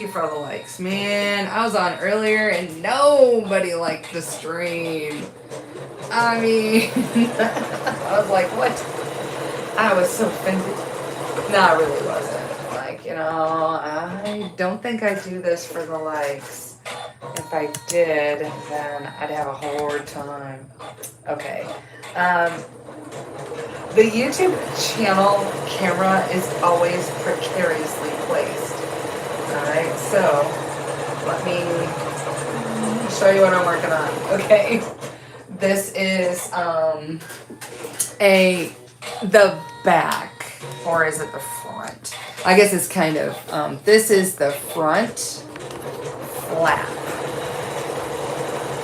you for all the likes. Man, I was on earlier and nobody liked the stream. I mean, I was like, what? I was so offended. No, I really wasn't. Like, I don't think I do this for the likes. If I did, then I'd have a hard time. Okay. The YouTube channel camera is always precariously placed. Alright, so let me show you what I'm working on. Okay. This is the back, or is it the front? I guess it's kind of this is the front flap.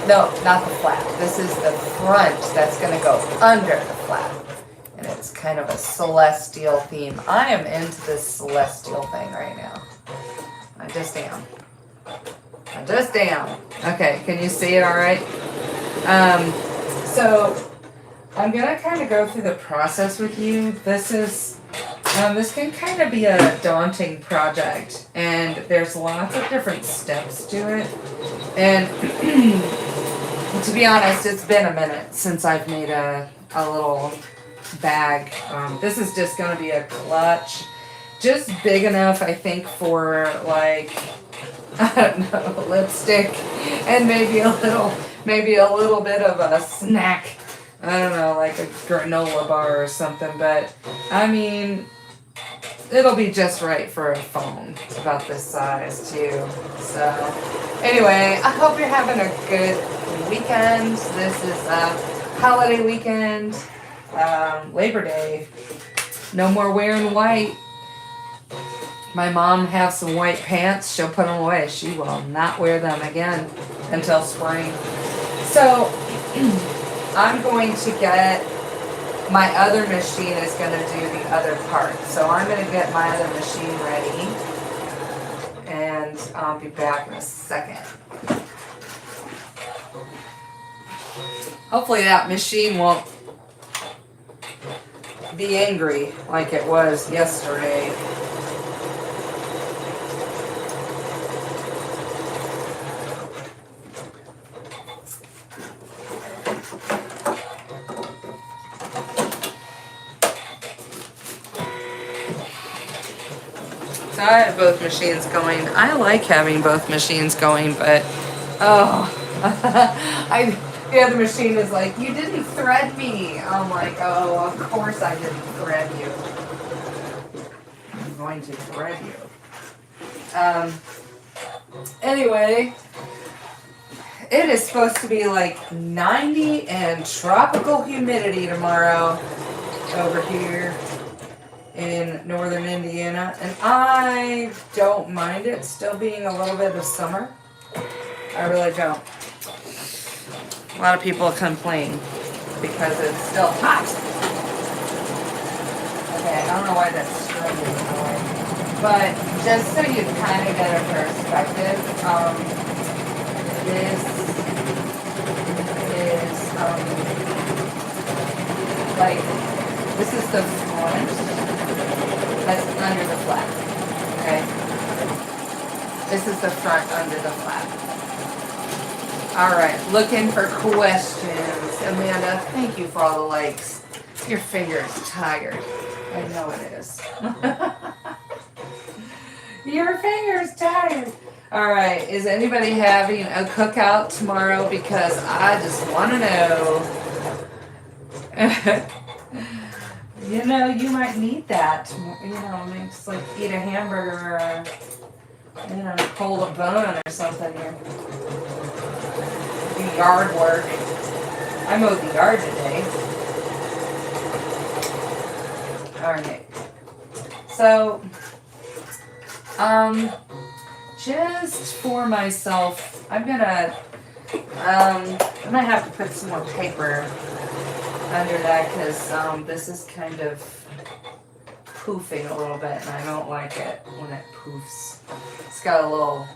No, not the flap. This is the front that's gonna go under the flap. And it's kind of a celestial theme. I am into this celestial thing right now. I just am. Okay, can you see it all right? So I'm gonna kind of go through the process with you. This can kind of be a daunting project, and there's lots of different steps to it. And to be honest, it's been a minute since I've made a little bag. This is just gonna be a clutch, just big enough, I think, for like, I don't know, lipstick and maybe a little bit of a snack. I don't know, like a granola bar or something. But I mean, it'll be just right for a phone. It's about this size too. So anyway, I hope you're having a good weekend. This is a holiday weekend. Labor Day. No more wearing white. My mom has some white pants. She'll put them away. She will not wear them again until spring. So I'm going to get, my other machine is going to do the other part. So I'm going to get my other machine ready. And I'll be back in a second. Hopefully that machine won't be angry like it was yesterday. So I have both machines going. I like having both machines going, but the other machine is like, you didn't thread me. I'm like, oh, of course I didn't thread you. I'm going to thread you. Anyway, it is supposed to be like 90 and tropical humidity tomorrow over here in northern Indiana, and I don't mind it still being a little bit of summer. I really don't. A lot of people complain because it's still hot. Okay, I don't know why that's struggling away. But just so you kind of get a perspective, this is like, this is the front that's under the flap. Okay? This is the front under the flap. Alright, looking for questions. Amanda, thank you for all the likes. Your finger is tired. I know it is. Your finger's tired. Alright, is anybody having a cookout tomorrow? Because I just want to know. You might need that. Just like eat a hamburger or, hold a bone or something. Do yard work. I mowed the yard today. Alright. So, just for myself, I might have to put some more paper under that because this is kind of poofing a little bit and I don't like it when it poofs. It's got a little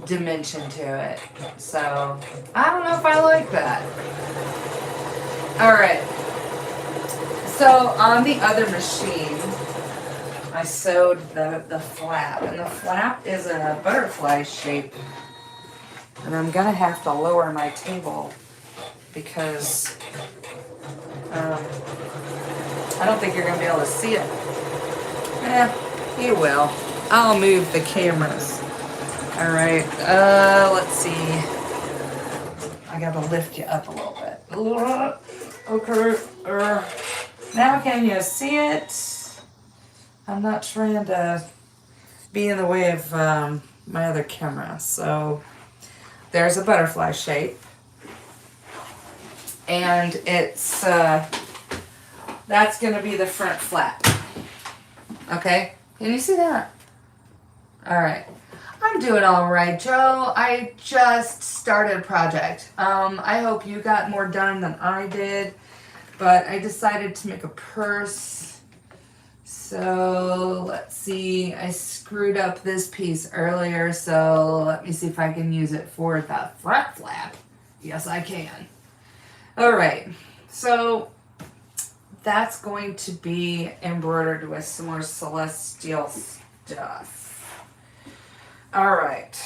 dimension to it. So, I don't know if I like that. Alright. So, on the other machine, I sewed the flap, and the flap is a butterfly shape. And I'm gonna have to lower my table because I don't think you're gonna be able to see it. You will. I'll move the cameras. All right, let's see. I gotta lift you up a little bit. Okay. Now can you see it? I'm not trying to be in the way of my other camera. So there's a butterfly shape. And it's, that's gonna be the front flap. Okay, can you see that? All right. I'm doing all right, Joe. I just started a project. I hope you got more done than I did, but I decided to make a purse. So let's see, I screwed up this piece earlier, so let me see if I can use it for the front flap. Yes, I can. All right, so that's going to be embroidered with some more celestial stuff. All right.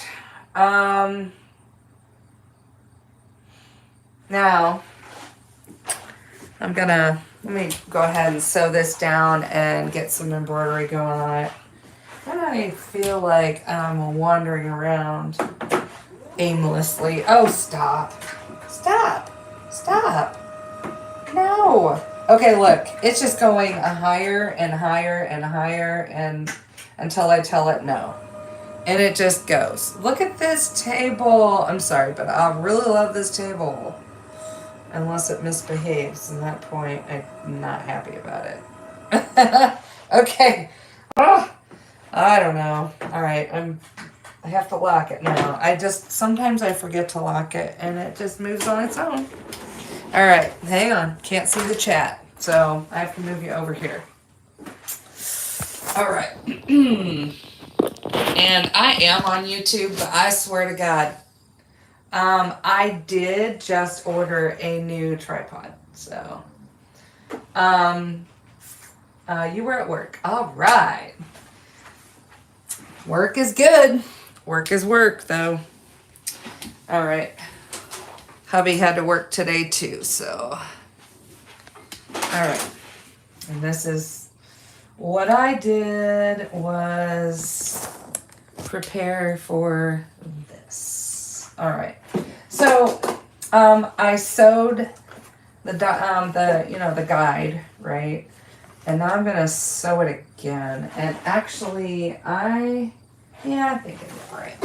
Now, let me go ahead and sew this down and get some embroidery going on it. And I feel like I'm wandering around aimlessly. Oh, stop. Stop. Stop. No. Okay, look. It's just going higher and higher and higher and until I tell it no. And it just goes. Look at this table. I'm sorry, but I really love this table. Unless it misbehaves. At that point, I'm not happy about it. Okay. Oh, I don't know. All right. I have to lock it now. Sometimes I forget to lock it and it just moves on its own. All right. Hang on. Can't see the chat. So I have to move you over here. All right. And I am on YouTube, but I swear to God, I did just order a new tripod. So, you were at work. All right. Work is good. Work is work, though. All right. Hubby had to work today, too, so. All right. And this is what I did was prepare for this. All right. So, I sewed the guide, right? And now I'm gonna sew it again. And actually, I think I did it right.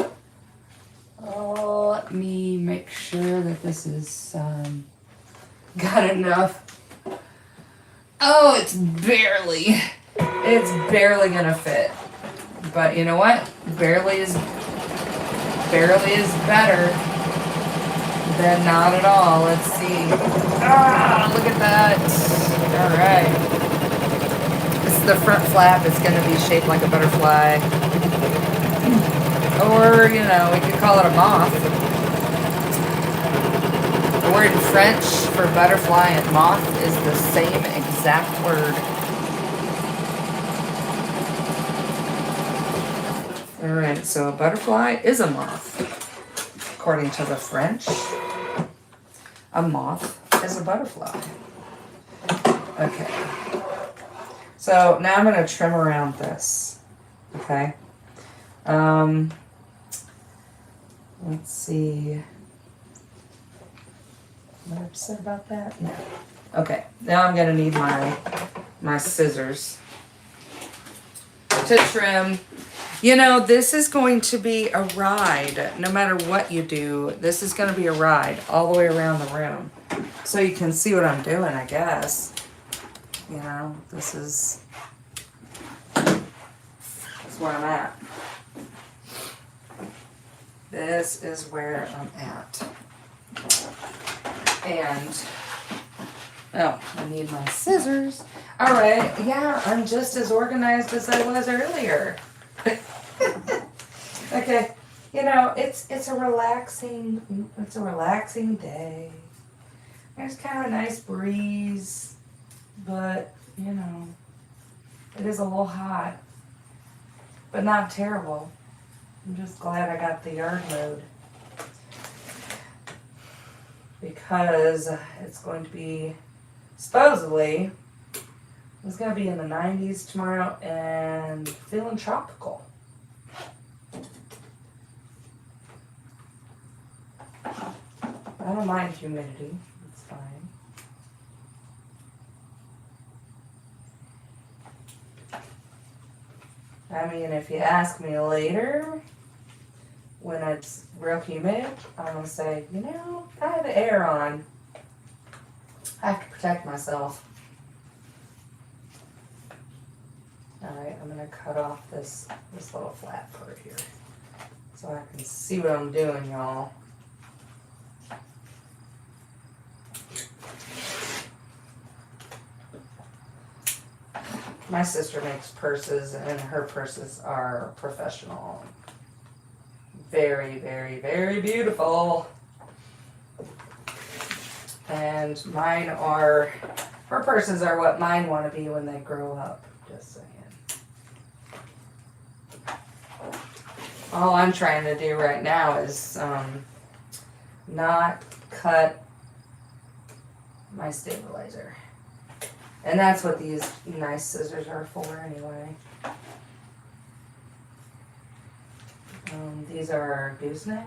Oh, let me make sure that this is got enough. Oh, it's barely gonna fit. But you know what? Barely is better than not at all. Let's see. Ah, look at that. All right. This is the front flap. It's going to be shaped like a butterfly. Or, we could call it a moth. The word in French for butterfly and moth is the same exact word. Alright, so a butterfly is a moth. According to the French, a moth is a butterfly. Okay. So now I'm going to trim around this. Okay. Let's see. Am I upset about that? No. Okay. Now I'm going to need my scissors to trim. This is going to be a ride. No matter what you do, this is going to be a ride all the way around the room. So you can see what I'm doing, I guess. This is where I'm at. This is where I'm at. And, I need my scissors. All right, yeah, I'm just as organized as I was earlier. Okay, it's a relaxing day. There's kind of a nice breeze, but it is a little hot. but not terrible. I'm just glad I got the yard mowed. Because it's going to be, supposedly, it's going to be in the 90s tomorrow and feeling tropical. I don't mind humidity. It's fine. I mean, if you ask me later, when it's real humid, I'm going to say, you know, I have the air on. I have to protect myself. Alright, I'm going to cut off this little flat part here so I can see what I'm doing, y'all. My sister makes purses, and her purses are professional. Very, very, very beautiful. And mine are, her purses are what mine want to be when they grow up. Just saying. All I'm trying to do right now is not cut my stabilizer. And that's what these nice scissors are for anyway. These are gooseneck.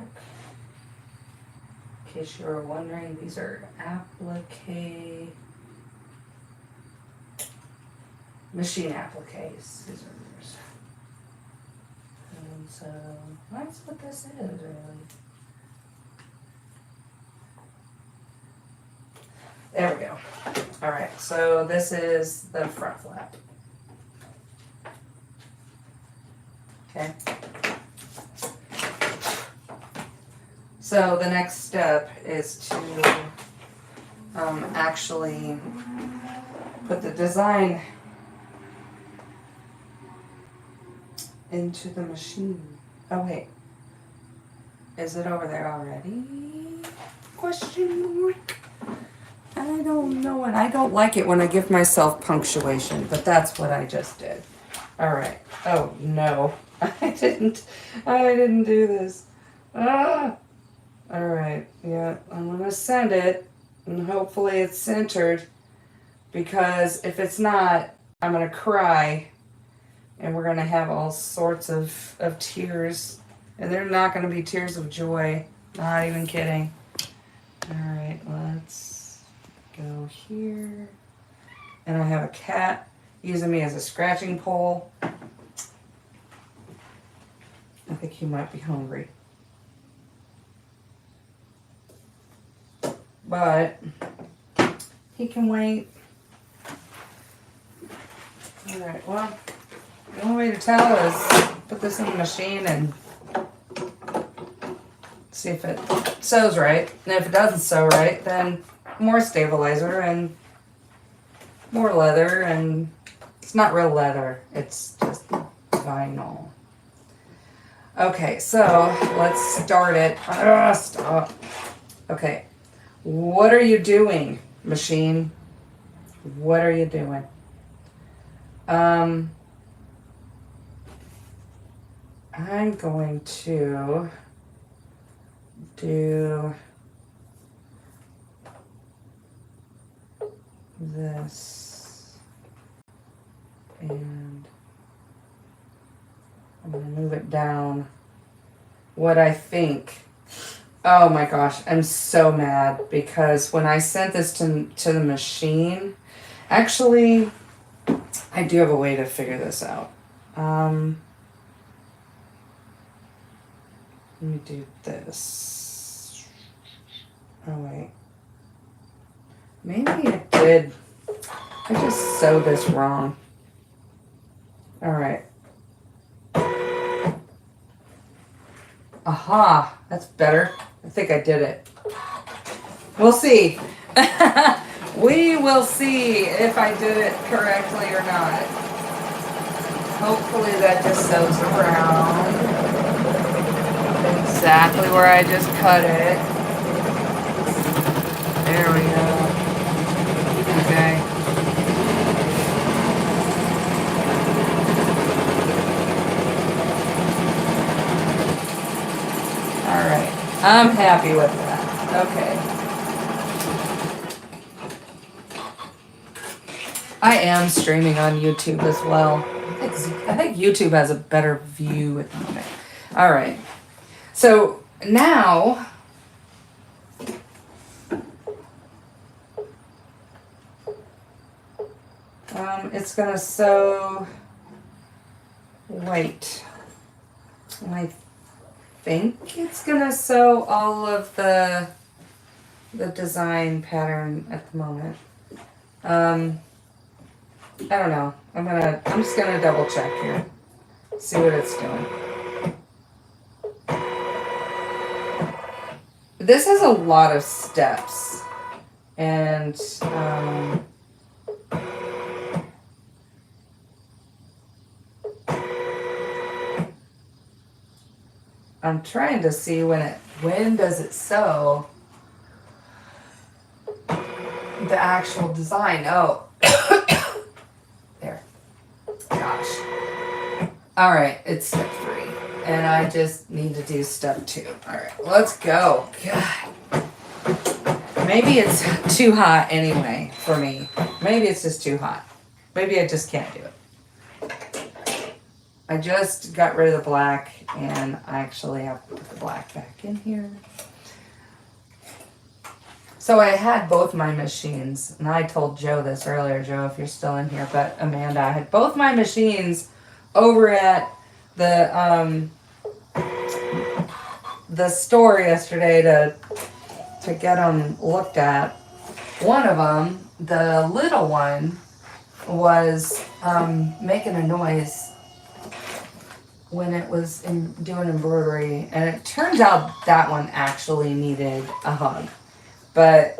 In case you were wondering, these are applique, machine applique scissors. And so that's what this is really. There we go. Alright, so this is the front flap. Okay. So the next step is to actually put the design into the machine. Oh wait, is it over there already? Question mark. I don't know, and I don't like it when I give myself punctuation, but that's what I just did. Alright. Oh no. I didn't do this. Ah! Alright, yeah, I'm gonna send it, and hopefully it's centered, because if it's not, I'm gonna cry, and we're gonna have all sorts of tears, and they're not gonna be tears of joy, not even kidding. Alright, let's go here, and I have a cat using me as a scratching pole. I think he might be hungry. But he can wait. Alright, well, the only way to tell is put this in the machine and see if it sews right. And if it doesn't sew right, then more stabilizer and more leather. And it's not real leather, it's just vinyl. Okay, so let's start it. Stop. Okay. What are you doing, machine? What are you doing? I'm going to do this, and I'm going to move it down what I think. Oh my gosh, I'm so mad because when I sent this to the machine, actually, I do have a way to figure this out. Let me do this. Oh wait. Maybe it did. I just sewed this wrong. Alright. Aha, that's better. I think I did it. We'll see. We will see if I did it correctly or not. Hopefully that just sews around exactly where I just cut it. There we go. Okay. Alright, I'm happy with that. Okay. I am streaming on YouTube as well. I think YouTube has a better view at the moment. Alright. So now it's gonna sew white. And I think it's gonna sew all of the design pattern at the moment. I don't know. I'm just gonna double check here. See what it's doing. This has a lot of steps. And I'm trying to see when does it sew the actual design. Oh. There. Gosh. All right, it's step 3. And I just need to do step 2. All right, let's go. God. Maybe it's too hot anyway for me. Maybe it's just too hot. Maybe I just can't do it. I just got rid of the black and I actually have to put the black back in here. So I had both my machines, and I told Joe this earlier, Joe, if you're still in here, but Amanda, I had both my machines over at the store yesterday to get them looked at. One of them, the little one, was making a noise when it was doing embroidery, and it turns out that one actually needed a hug. But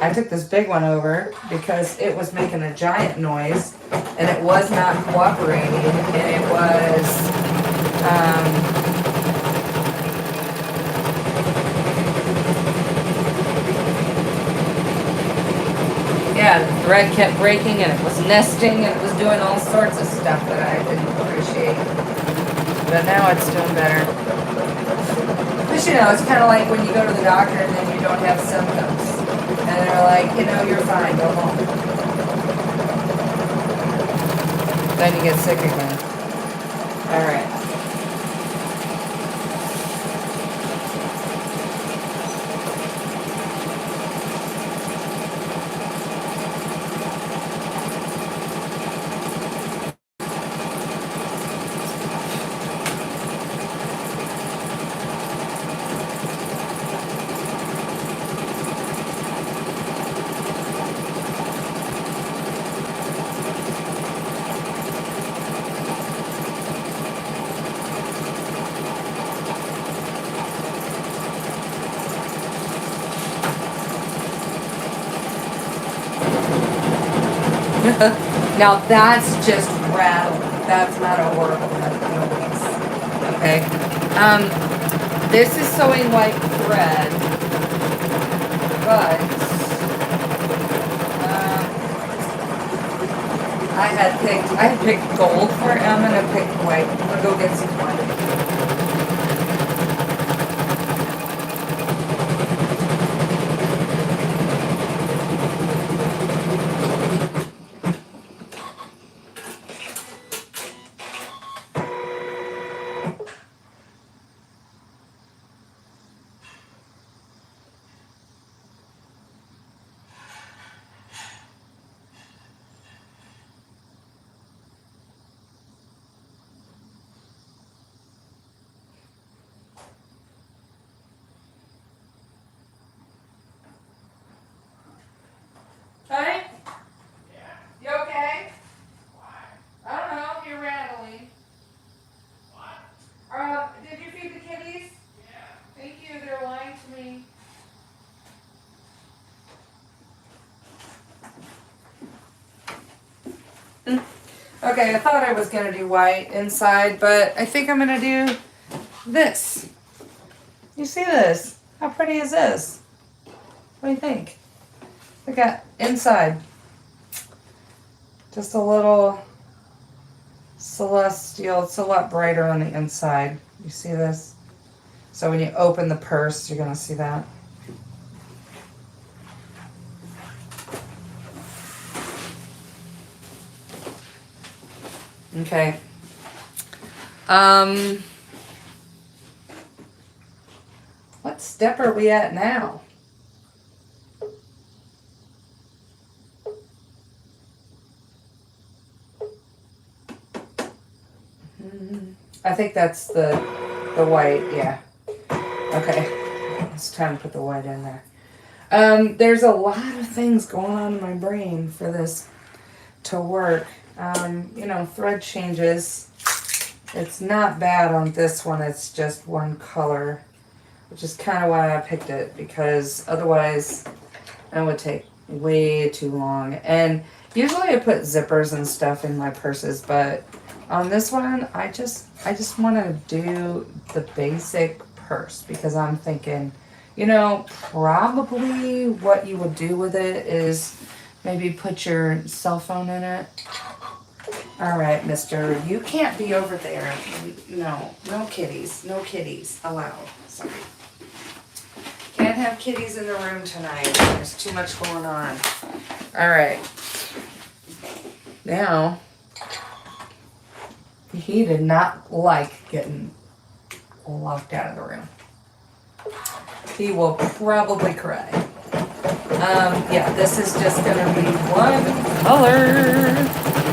I took this big one over because it was making a giant noise and it was not cooperating, and it was yeah, the thread kept breaking and it was nesting and it was doing all sorts of stuff that I didn't appreciate. But now it's doing better. But you know, it's kind of like when you go to the doctor and then you don't have symptoms. And they're like, you know, you're fine, go home. Then you get sick again. Alright. Now that's just rattling. That's not a horrible noise. Okay. This is sewing white thread, but I had picked gold for it. I'm gonna pick white. I'm gonna go get some white. Honey? Yeah. You okay? Why? I don't know. You're rattling. What? Did you feed the kitties? Yeah. Thank you. They're lying to me. Okay, I thought I was gonna do white inside, but I think I'm gonna do this. You see this? How pretty is this? What do you think? Look at inside. Just a little celestial. It's a lot brighter on the inside. You see this? So when you open the purse, you're gonna see that. Okay. What step are we at now? I think that's the white, yeah. Okay. It's time to put the white in there. There's a lot of things going on in my brain for this to work. Thread changes. It's not bad on this one, it's just one color, which is kind of why I picked it, because otherwise it would take way too long. And usually I put zippers and stuff in my purses, but on this one, I just want to do the basic purse, because I'm thinking, probably what you would do with it is maybe put your cell phone in it. All right, mister, you can't be over there. No kitties. No kitties allowed. Sorry. Can't have kitties in the room tonight. There's too much going on. All right. Now, he did not like getting locked out of the room. He will probably cry. Yeah, this is just gonna be one color,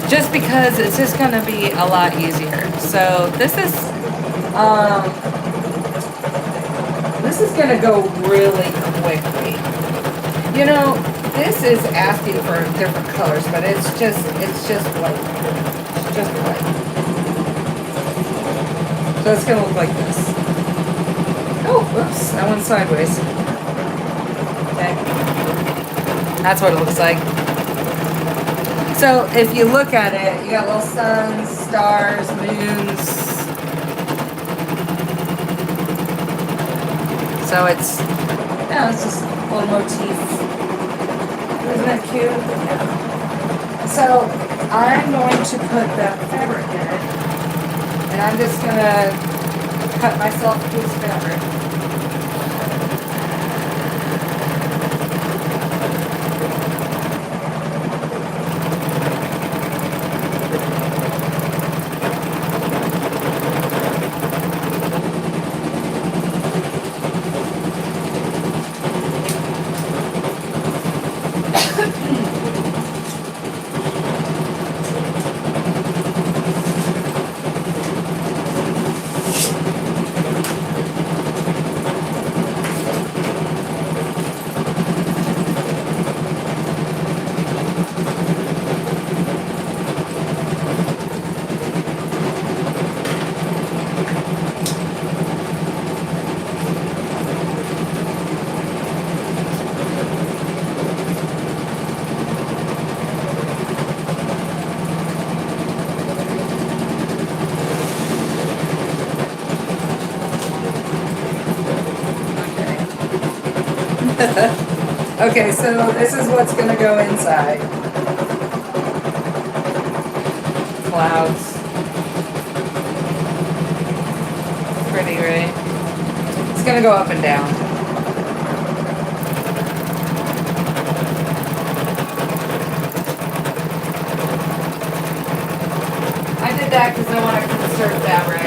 just because it's just gonna be a lot easier. So this is gonna go really quickly. This is asking for different colors, but it's just white. It's just white. So it's gonna look like this. Oh, whoops, that went sideways. Okay. That's what it looks like. So if you look at it, you got little suns, stars, moons. So it's just a little motif. Isn't that cute? Yeah. So I'm going to put the fabric in it, and I'm just gonna cut myself a piece of fabric. Okay, so this is what's gonna go inside. Clouds. Pretty, right? It's gonna go up and down. I did that because I want to conserve fabric.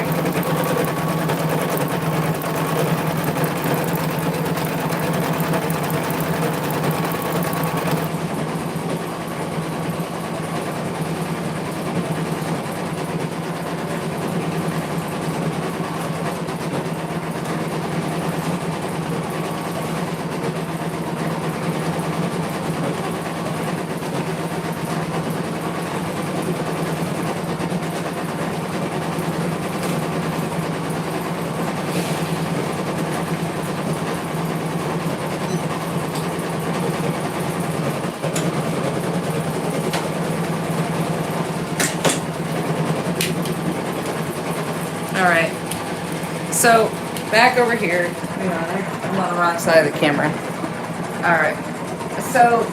Alright, so back over here. Hang on, I'm on the wrong side of the camera. Alright, so,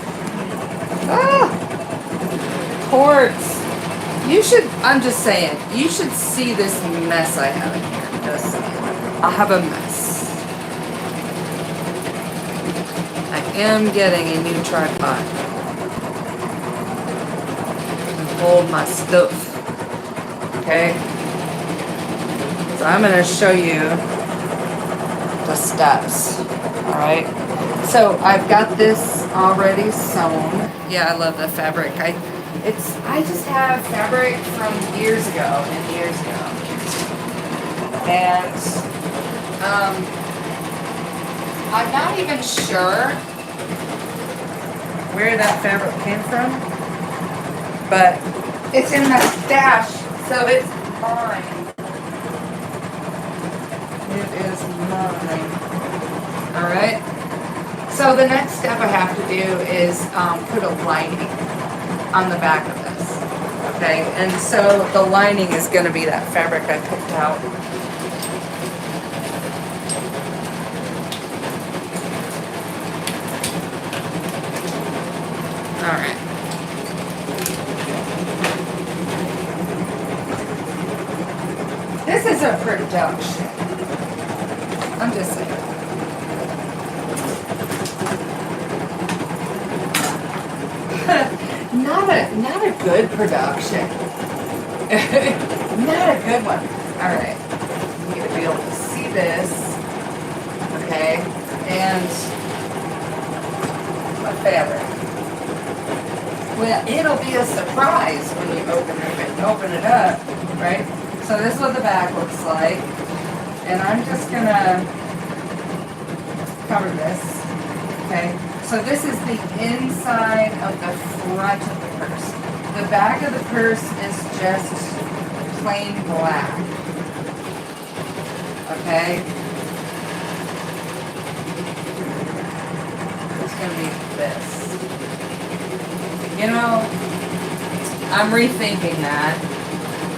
cords. I'm just saying, you should see this mess I have in here. Just saying. I have a mess. am getting a new tripod to hold my stuff. Okay? So I'm going to show you the steps. Alright? So I've got this already sewn. Yeah, I love the fabric. I just have fabric from years ago and years ago. And I'm not even sure where that fabric came from, but it's in the stash, so it's mine. It is mine. Alright? So the next step I have to do is put a lining on the back of this. Okay? And so the lining is going to be that fabric I picked out. Alright. This is a production. I'm just saying. Not a good production. Not a good one. Alright. You need to be able to see this. Okay. And my fabric. Well, it'll be a surprise when you open it up, right? So this is what the back looks like. And I'm just gonna cover this, okay? So this is the inside of the front of the purse. The back of the purse is just plain black, okay? It's gonna be this. You know, I'm rethinking that.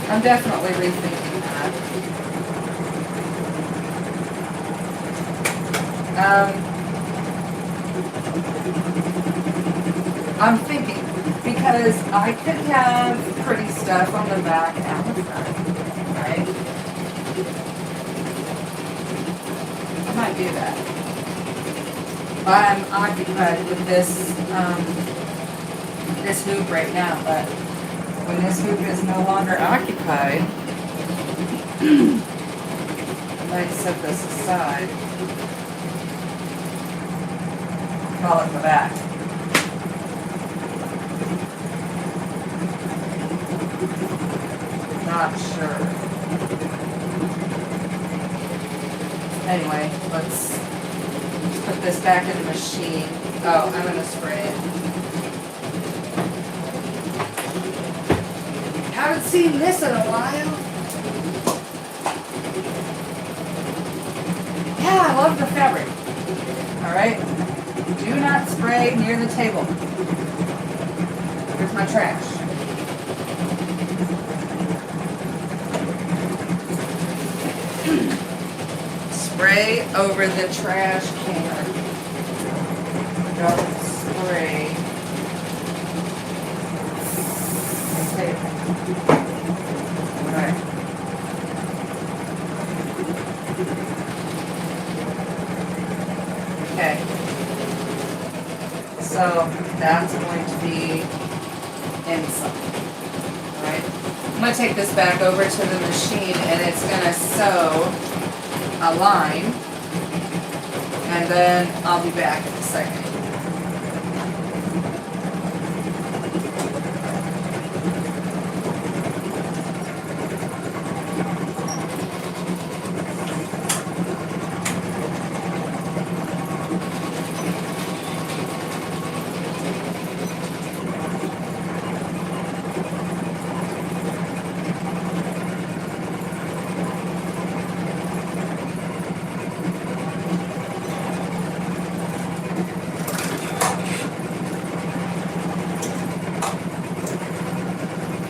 I'm definitely rethinking that. I'm thinking, because I could have pretty stuff on the back and the front, right? I might do that. I'm occupied with this, this hoop right now, but when this hoop is no longer occupied, I might set this aside. Call it the back. Not sure. Anyway, let's put this back in the machine. Oh, I'm gonna spray it. Haven't seen this in a while. Yeah, I love the fabric. Alright? Do not spray near the table. Here's my trash. Spray over the trash can. Don't spray. Alright. Okay. So that's going to be inside. Alright. I'm going to take this back over to the machine and it's going to sew a line. And then I'll be back in a second.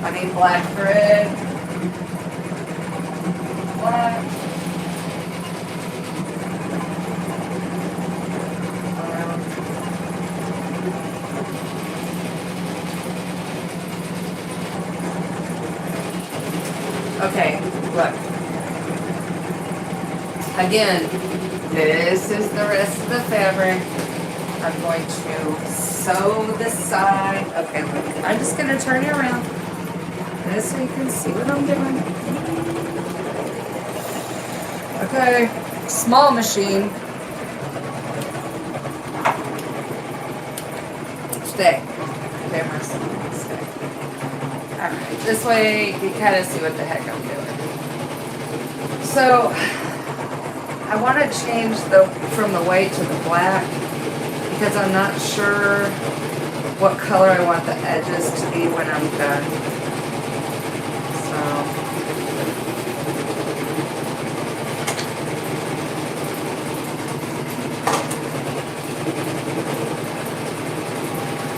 I need black thread. Black. Okay, look. Again, this is the rest of the fabric. I'm going to sew this side. Okay, look, I'm just going to turn it around. This so you can see what I'm doing. Okay, small machine. Stay. Camera, stay. Alright, this way you kind of see what the heck I'm doing. So, I want to change from the white to the black because I'm not sure what color I want the edges to be when I'm done.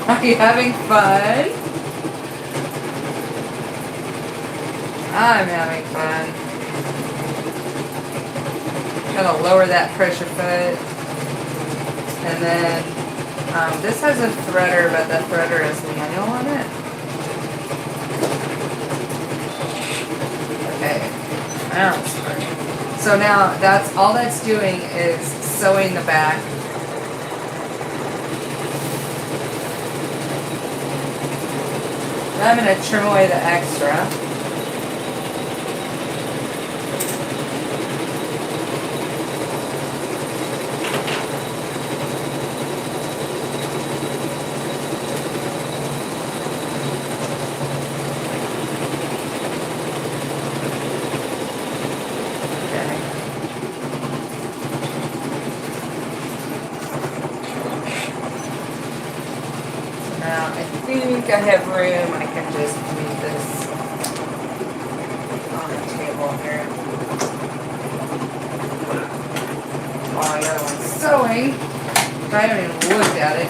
Are you having fun? I'm having fun. Gotta lower that pressure foot. And then, this has a threader, but the threader is manual on it. Okay, now it's starting. So now, that's all that's doing is sewing the back. Now I'm going to trim away the extra. I think I have room. I can just move this on the table here. While the other one's sewing. I haven't even looked at it.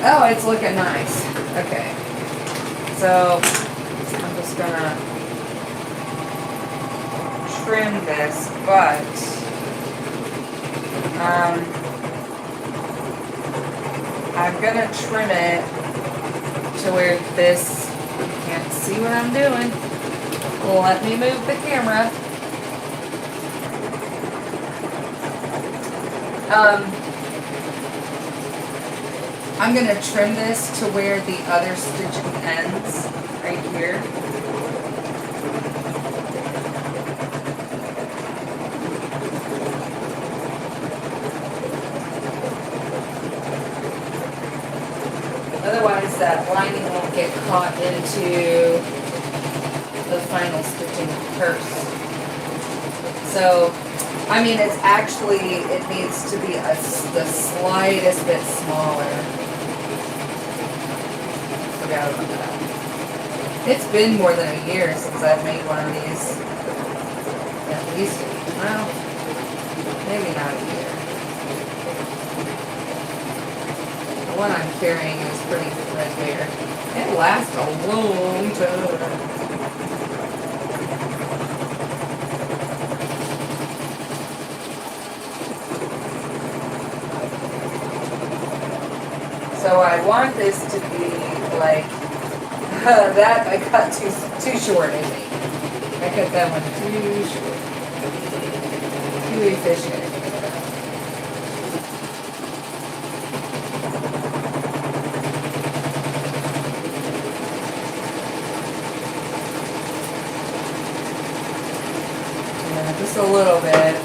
Oh, it's looking nice. Okay. So, I'm just gonna trim this, but I'm gonna trim it to where this, you can't see what I'm doing. Let me move the camera. I'm gonna trim this to where the other stitching ends, right here. Otherwise, that lining won't get caught into the final stitching first. So, I mean, it's actually, it needs to be the slightest bit smaller. Forgot about that. It's been more than a year since I've made one of these. At least, well, maybe not a year. The one I'm carrying is pretty threadbare. It lasts a long time. So I want this to be like that. I cut too short, I think. I cut that one too short. Too efficient. Just a little bit.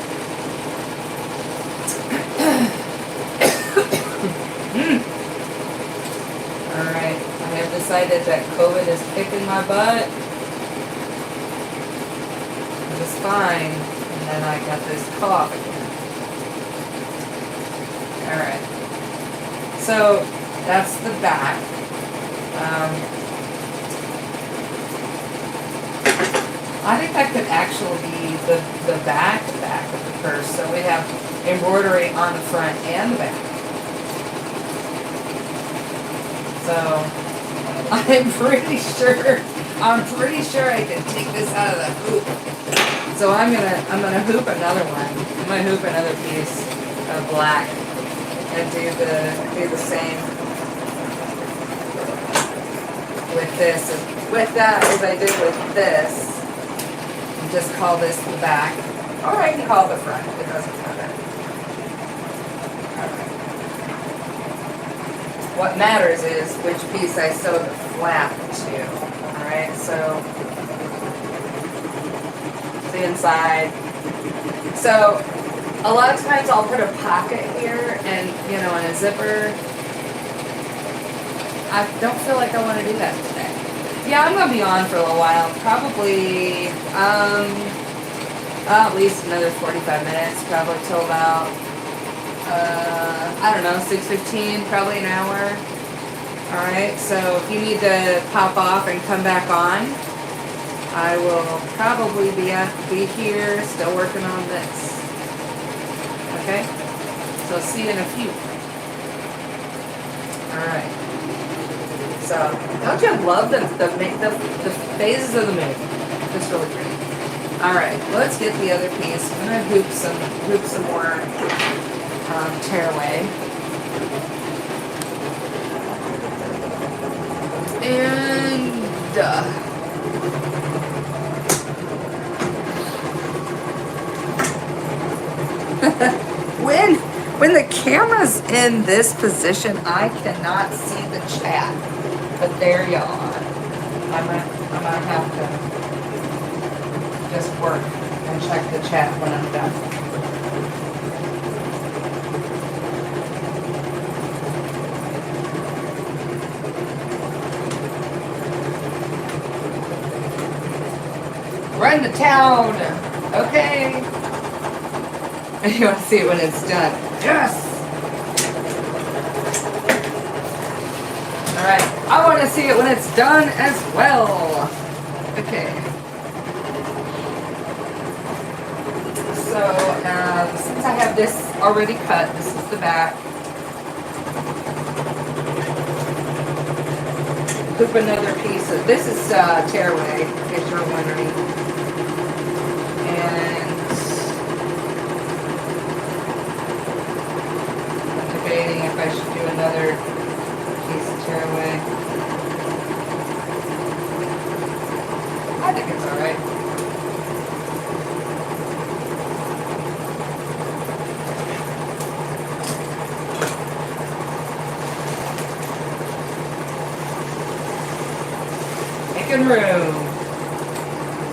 Alright, I have decided that COVID is kicking my butt. Just fine. And then I got this cough again. Alright. So, that's the back. I think that could actually be the back of the purse. So we have embroidery on the front and the back. So I'm pretty sure I can take this out of the hoop. So I'm gonna hoop another one. I'm gonna hoop another piece of black and do the same with this. With that as I did with this. Just call this the back, or I can call it the front, it doesn't matter. Alright. What matters is which piece I sew the flap to. Alright, so the inside. So a lot of times I'll put a pocket here and, you know, and a zipper. I don't feel like I want to do that today. Yeah, I'm going to be on for a little while. Probably, at least another 45 minutes. Probably till about, I don't know, 6:15, probably an hour. Alright, so if you need to pop off and come back on, I will probably be here still working on this. Okay? So see you in a few. Alright. So, don't you love the phases of the moon? It's really pretty. Alright, let's get the other piece. I'm gonna hoop some more tearaway. And when the camera's in this position, I cannot see the chat. But there y'all are. I'm gonna have to just work and check the chat when I'm done. Run to town! Okay. You want to see it when it's done? Yes! Alright, I want to see it when it's done as well. Okay. So, since I have this already cut, this is the back. Hoop another piece of, this is tearaway, in case you're wondering. And I'm debating if I should do another piece of tearaway. I think it's alright. Making room.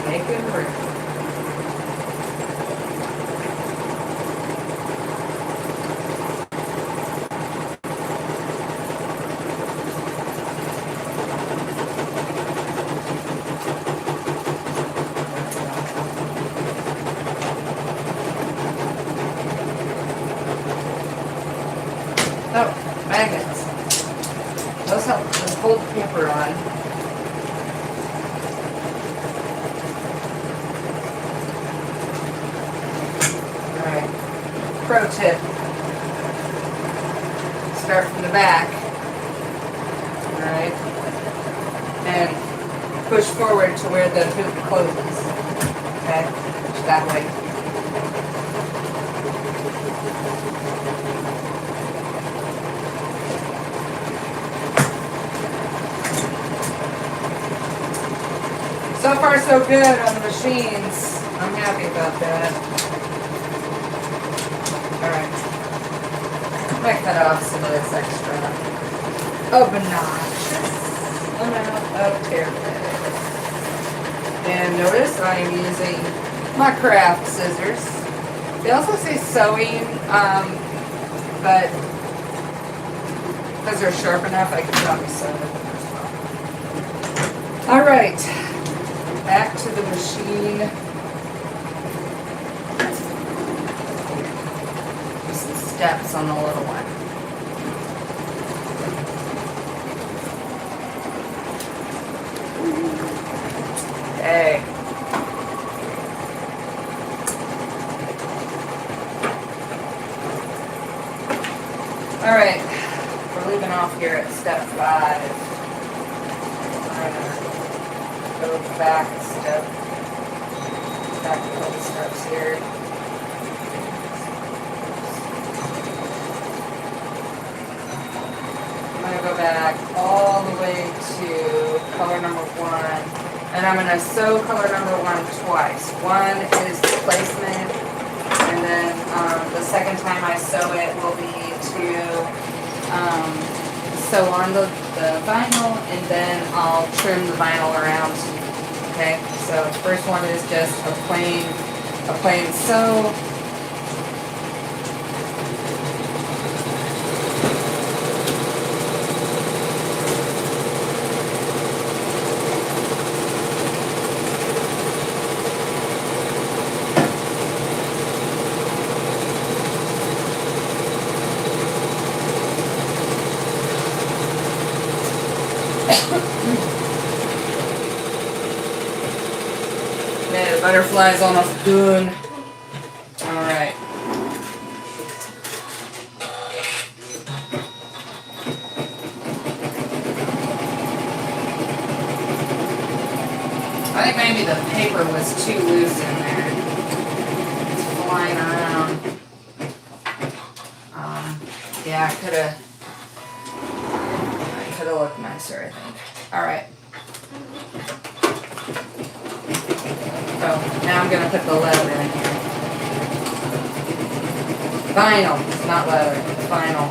Making room. Oh, magnets. Those help to hold the paper on. Alright. Pro tip. Start from the back. Alright. And push forward to where the hoop closes. Okay? Just that way. So far so good on the machines. I'm happy about that. Alright. I might cut off some of this extra obnoxious amount of tearaway. And notice I am using my craft scissors. They also say sewing, but because they're sharp enough, I can probably sew them as well. Alright. Back to the machine. Just the steps on the little one. Okay. Alright. We're leaving off here at step 5. Go back a step, back a couple steps here. I'm going to go back all the way to color number 1, and I'm going to sew color number 1 twice. One is the placement, and then the second time I sew it will be to sew on the vinyl, and then I'll trim the vinyl around. Okay, so the first one is just a plain sew. Man, the butterflies almost done. Alright. I think maybe the paper was too loose in there. It's flying around. Yeah, I could have looked nicer, I think. Alright. So now I'm gonna put the leather in here. Vinyl, it's not leather, it's vinyl.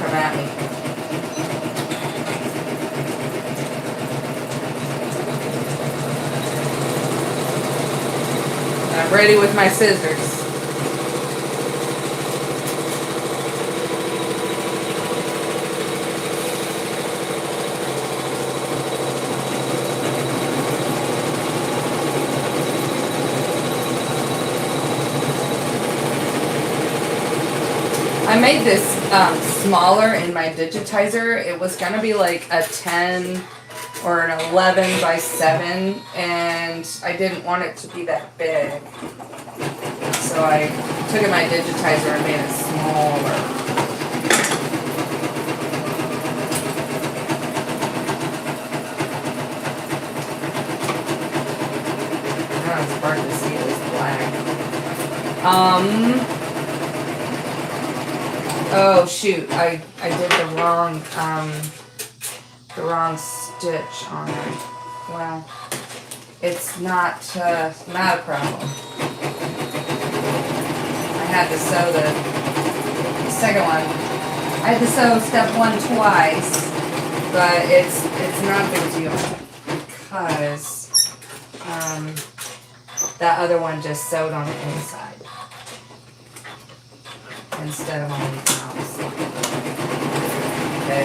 Come at me. I'm ready with my scissors. I made this smaller in my digitizer. It was gonna be like a 10 or an 11 by 7, and I didn't want it to be that big. So I took in my digitizer and made it smaller. Now it's hard to see this black. Oh shoot, I did the wrong stitch on it. Well, it's not a problem. I had to sew the second one. I had to sew step 1 twice, but it's not a big deal because that other one just sewed on the inside instead of on the outside. Okay.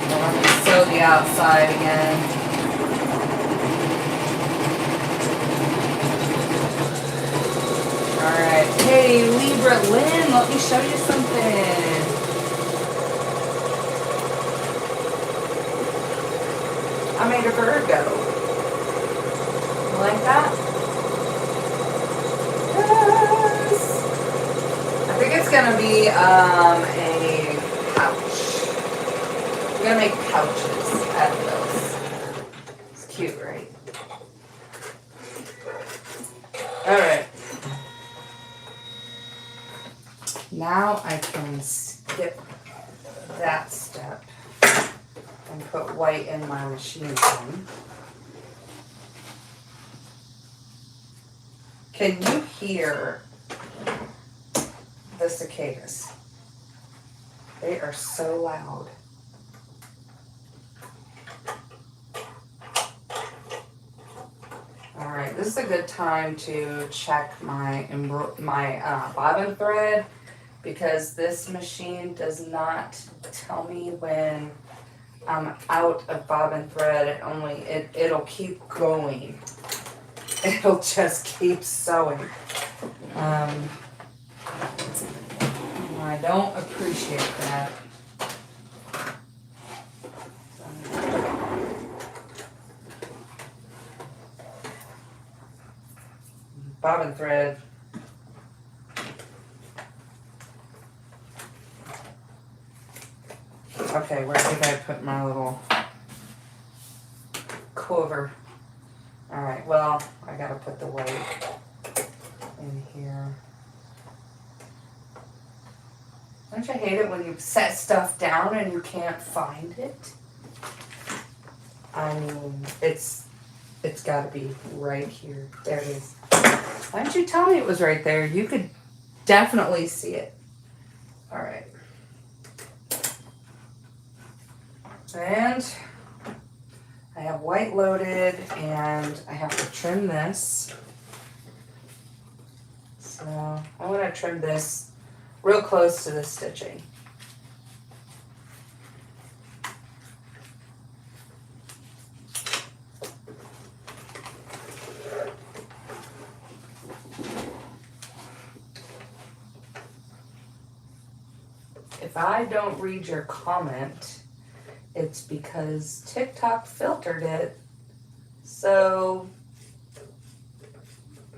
Well, let me sew the outside again. Alright. Hey, Libra Lynn, let me show you something. I made a Virgo. You like that? I think it's gonna be a pouch. We're gonna make pouches out of those. It's cute, right? Alright. Now I can skip that step and put white in my machine gun. Can you hear the cicadas? They are so loud. All right, this is a good time to check my bobbin thread, because this machine does not tell me when I'm out of bobbin thread. It'll keep going. It'll just keep sewing. I don't appreciate that. Bobbin thread. Okay, where did I put my little quiver? Alright, well, I gotta put the white in here. Don't you hate it when you set stuff down and you can't find it? I mean, it's gotta be right here. There it is. Why didn't you tell me it was right there? You could definitely see it. Alright. And I have white loaded and I have to trim this. So I want to trim this real close to the stitching. If I don't read your comment, it's because TikTok filtered it. So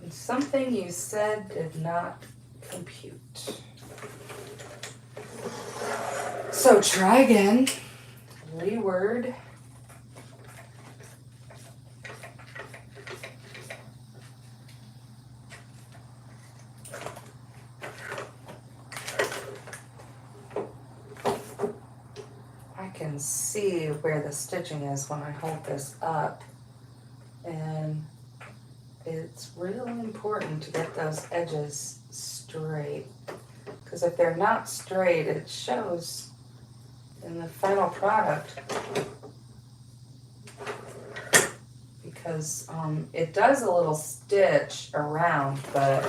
something you said did not compute. So try again. Reword. Can see where the stitching is when I hold this up, and it's really important to get those edges straight, because if they're not straight, it shows in the final product, because it does a little stitch around, but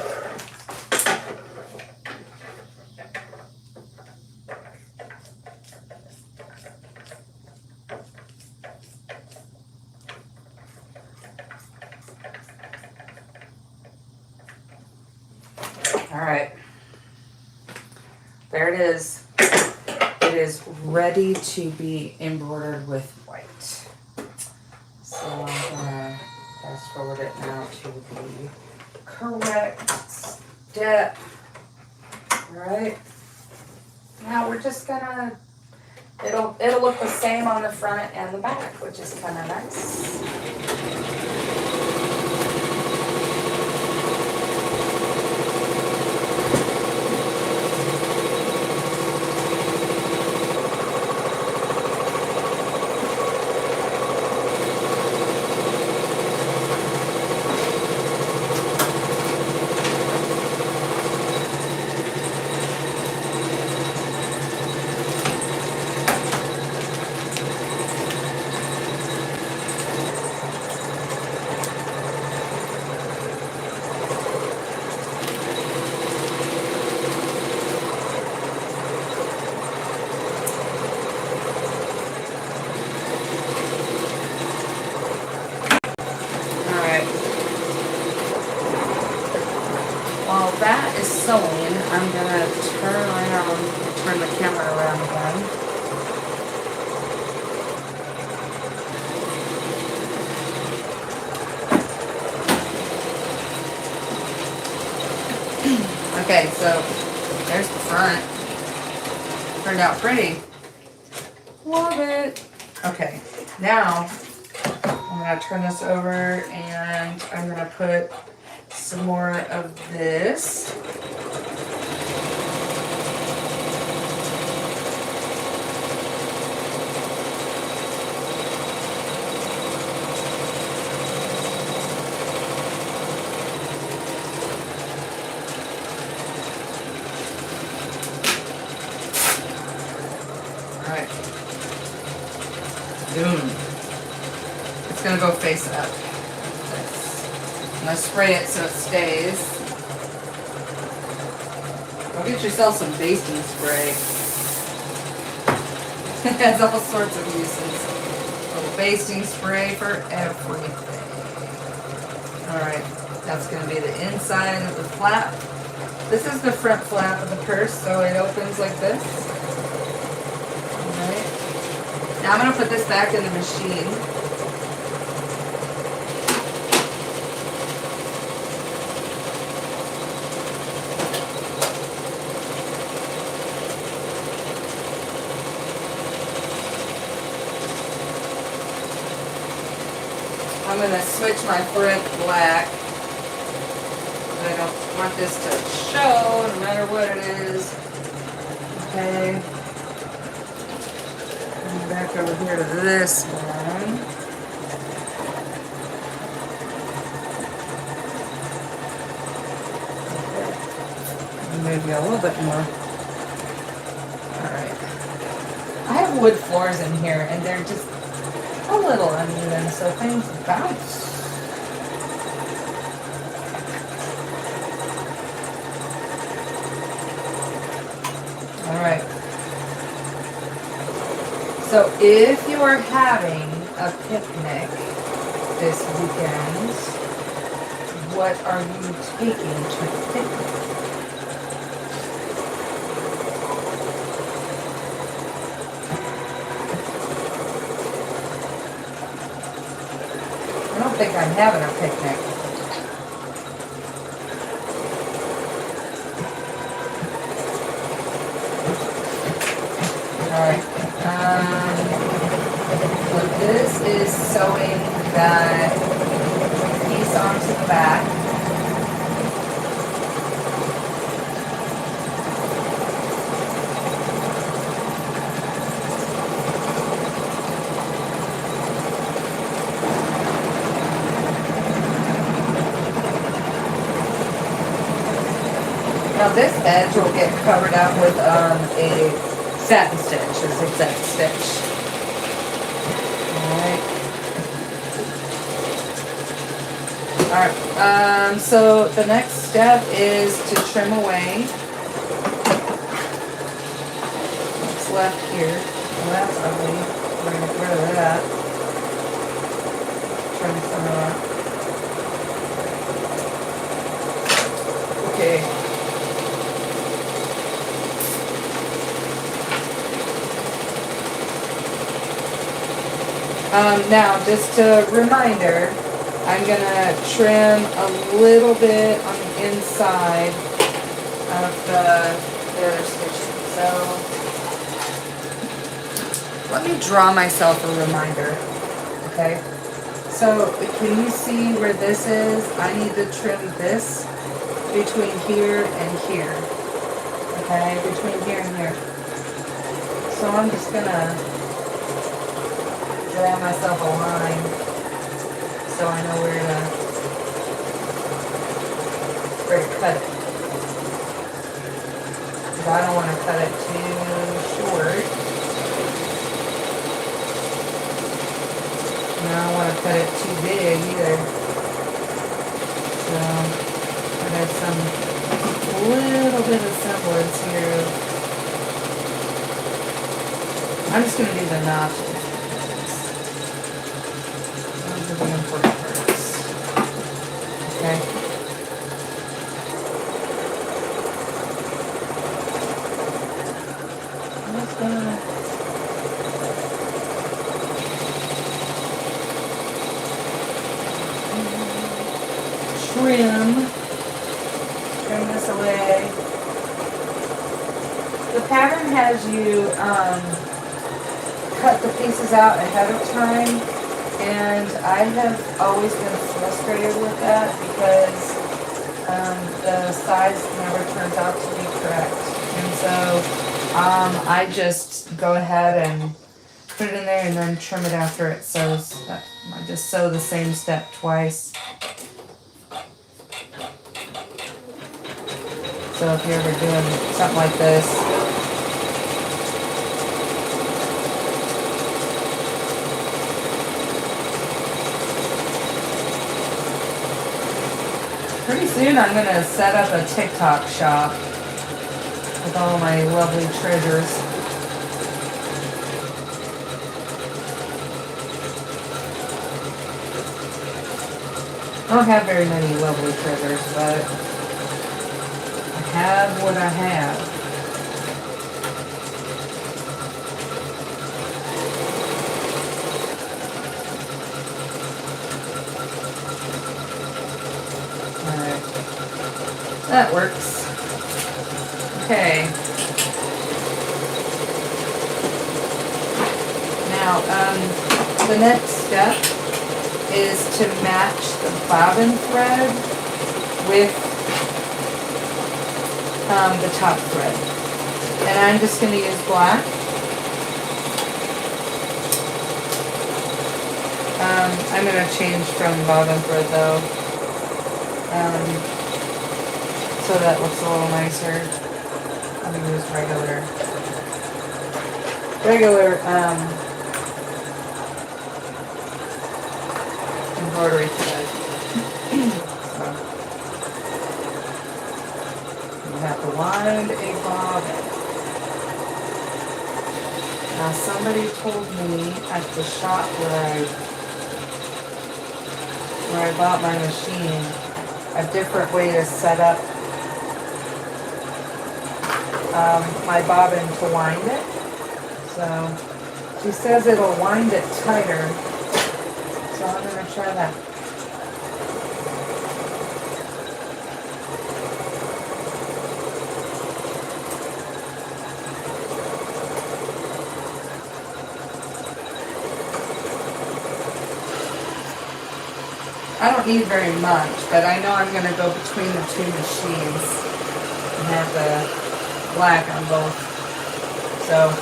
all right, there it is. It is ready to be embroidered with white. So I'm gonna fast forward it now to the correct step. All right. Now we're just gonna, it'll look the same on the front and the back, which is kind of nice. While that is sewing, I'm gonna turn the camera around again. Okay, so there's the front. Turned out pretty. Love it. Okay, now I'm gonna turn this over and I'm gonna put some more of this. All right. Boom. It's gonna go face up. I'm gonna spray it so it stays. Go get yourself some basting spray. It has all sorts of uses. A little basting spray for everything. Alright, that's gonna be the inside of the flap. This is the front flap of the purse, so it opens like this. Alright. Now I'm gonna put this back in the machine. I'm going to switch my thread black. I don't want this to show no matter what it is. Okay. And back over here to this one. Okay. Maybe a little bit more. Alright. I have have wood floors in here, and they're just a little uneven, so things bounce. Alright. So if you are having a picnic this weekend, what are you taking to the picnic? I don't think I'm having a picnic. Alright. So this is sewing that piece onto the back. Now this edge will get covered up with a satin stitch, or zigzag stitch. Alright, so the next step is to trim away what's left here. Well, that's ugly. We're going to get rid of that. Trim some of that. Okay. Now, just a reminder, I'm gonna trim a little bit on the inside of the other stitching. So, let me draw myself a reminder, okay? So, can you see where this is? I need to trim this between here and here, okay? Between here and here. So, I'm just gonna draw myself a line so I know where to cut it. Because I don't want to cut it too short. And I don't want to cut it too big either. So there's some little bit of semblance here. I'm just going to do the notches. The important parts. Okay. I'm just gonna trim this away. The pattern has you cut the pieces out ahead of time. And I have always been frustrated with that because the size never turns out to be correct. And so I just go ahead and put it in there and then trim it after it sews. I just sew the same step twice. So if you're ever doing something like this, pretty soon I'm going to set up a TikTok shop with all my lovely treasures. I don't have very many lovely treasures, but I have what I have. That works. Okay. Now, the next step is to match the bobbin thread with the top thread. And I'm just going to use black. I'm going to change from bobbin thread though. So that looks a little nicer. I'm going to use regular. regular embroidery thread. So you have to wind a bobbin. Now somebody told me at the shop where I bought my machine a different way to set up my bobbin to wind it. So she says it'll wind it tighter. So I'm gonna try that. I don't need very much, but I know I'm gonna go between the two machines and have the black on both. So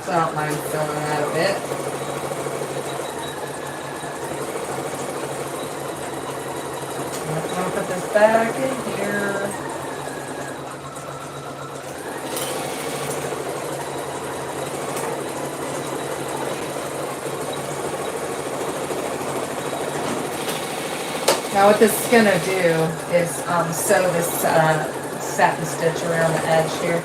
I don't mind filling that a bit. I'm gonna put this back in here. Now what this is going to do is sew this satin stitch around the edge here.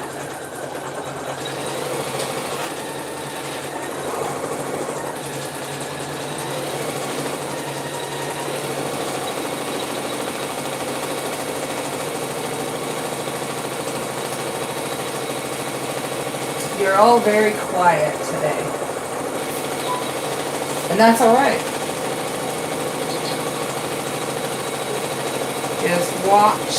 You're all very quiet today, and that's all right. Just watch.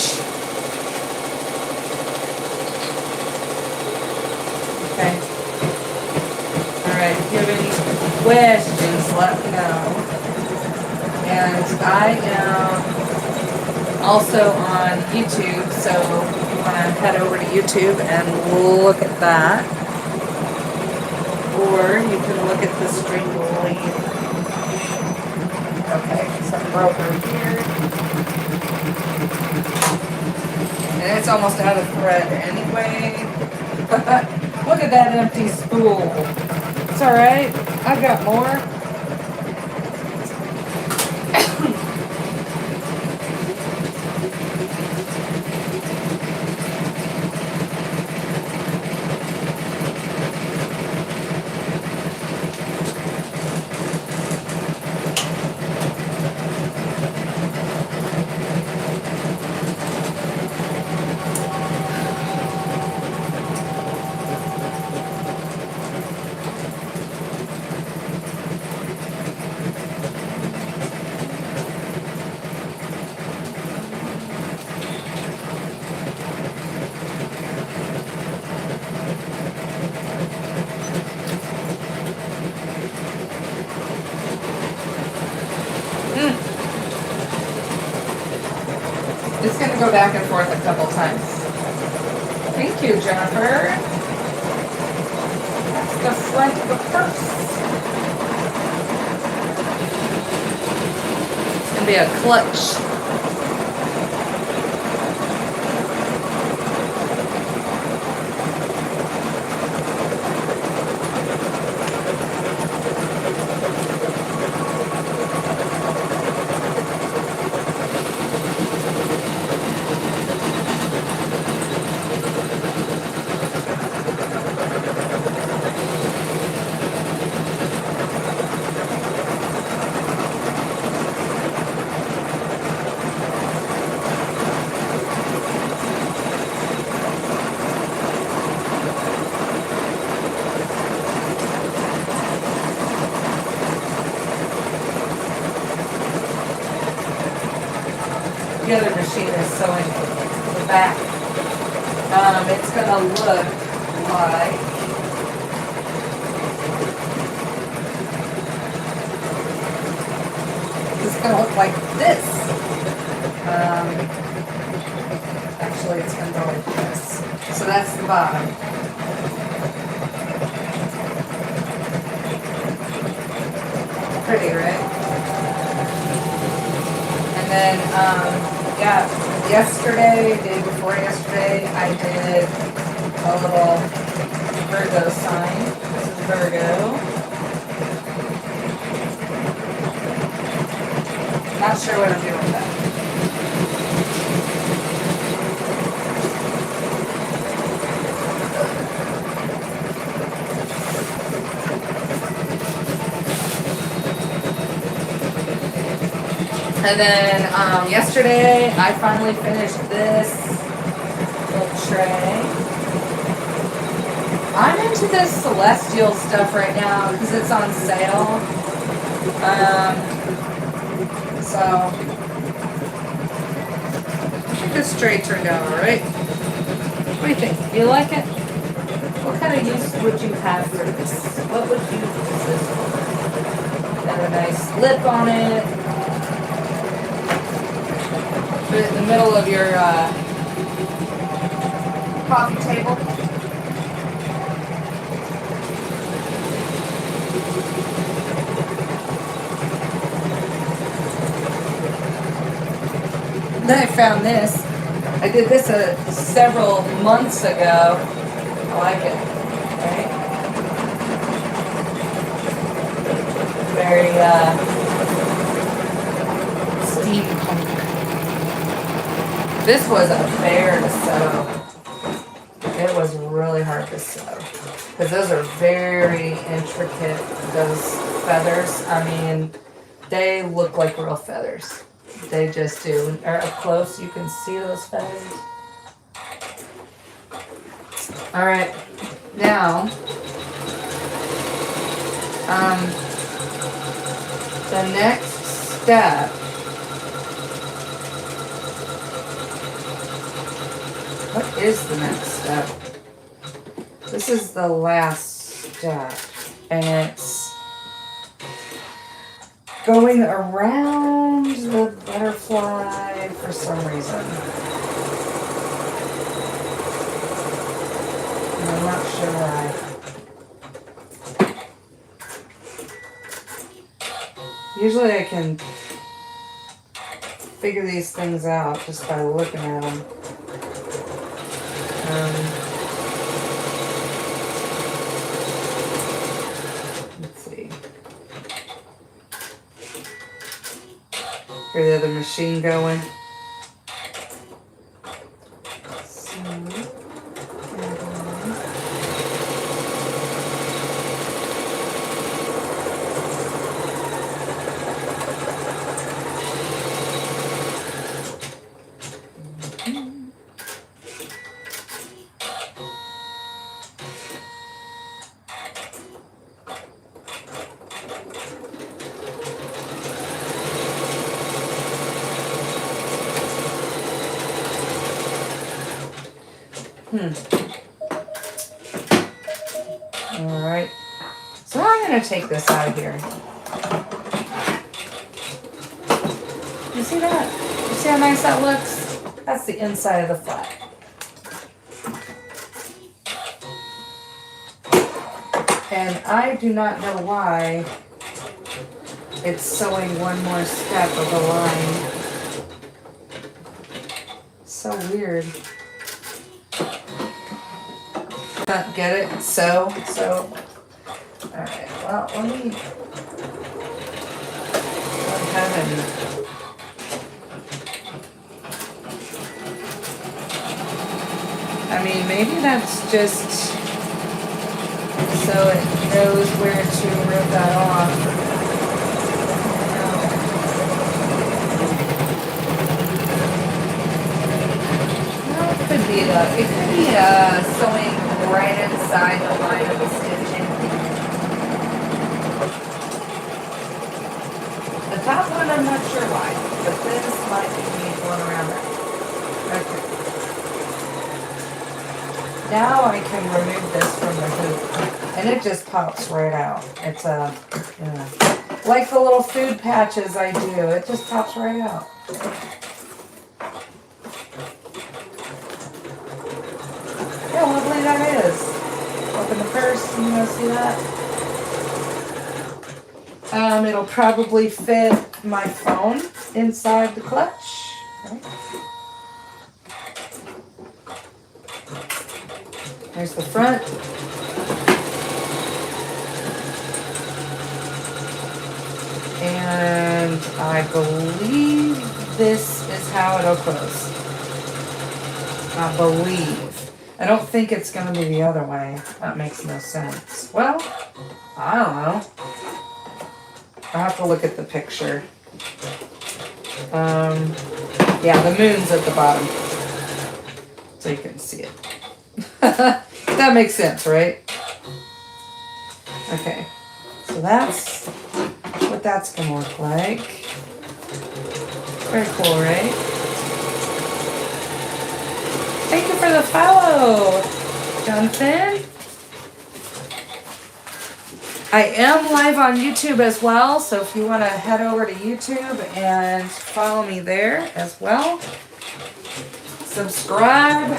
Okay. Alright, if you have any questions, let me know. And I am also on YouTube, so you want to head over to YouTube and look at that. Or you can look at the string lead. Okay, some broker here. And it's almost out of thread anyway. Look at that empty spool. It's alright. I've got more. It's going to go back and forth a couple times. Thank you, Jennifer. That's the front of the purse. It's going to be a clutch. The other machine is sewing the back. It's going to look like it's going to look like this. Actually, it's going to go like this. So that's the bottom. Pretty, right? And then, yeah, day before yesterday, I did a little Virgo sign. This is Virgo. Not sure what I'm doing with that. And then yesterday, I finally finished this little tray. I'm into this celestial stuff right now because it's on sale. So I think this tray turned out alright. What do you think? Do you like it? What kind of use would you have for this? What would you use this for? Got a nice lip on it. Put it in the middle of your coffee table. Then I found this. I did this several months ago. I like it. Right? Very steampunk. This was a bear to sew. It was really hard to sew. Because those are very intricate, those feathers. I mean, they look like real feathers. They just do. Or up close, you can see those feathers. Alright, now, the next step what is the next step? This is the last step, and it's going around the butterfly for some reason. And I'm not sure why. Usually I can figure these things out just by looking at them. Let's see. Hear the other machine going. Alright. So I'm going to take this out of here. You see that? You see how nice that looks? That's the inside of the flat. And I do not know why it's sewing one more step of the line. So weird. Get it? So. Alright, well, let me go ahead and I mean, maybe that's just so it knows where to rip that off. Well, it could be sewing right inside the line of the stitching. The top one, I'm not sure why, but this might be going around that. Okay. Now I can remove this from the hoop, and it just pops right out. It's like the little food patches I do. It just pops right out. Yeah, lovely that is. Open the purse, you see that? It'll probably fit my phone inside the clutch. Right. There's the front. And I believe this is how it'll close. I believe. I don't think it's going to be the other way. That makes no sense. Well, I don't know. I have to look at the picture. Yeah, the moon's at the bottom. So you can see it. That makes sense, right? Okay. So that's what that's going to look like. Very cool, right? Thank you for the follow, Jonathan. I am live on YouTube as well, so if you want to head over to YouTube and follow me there as well. Subscribe.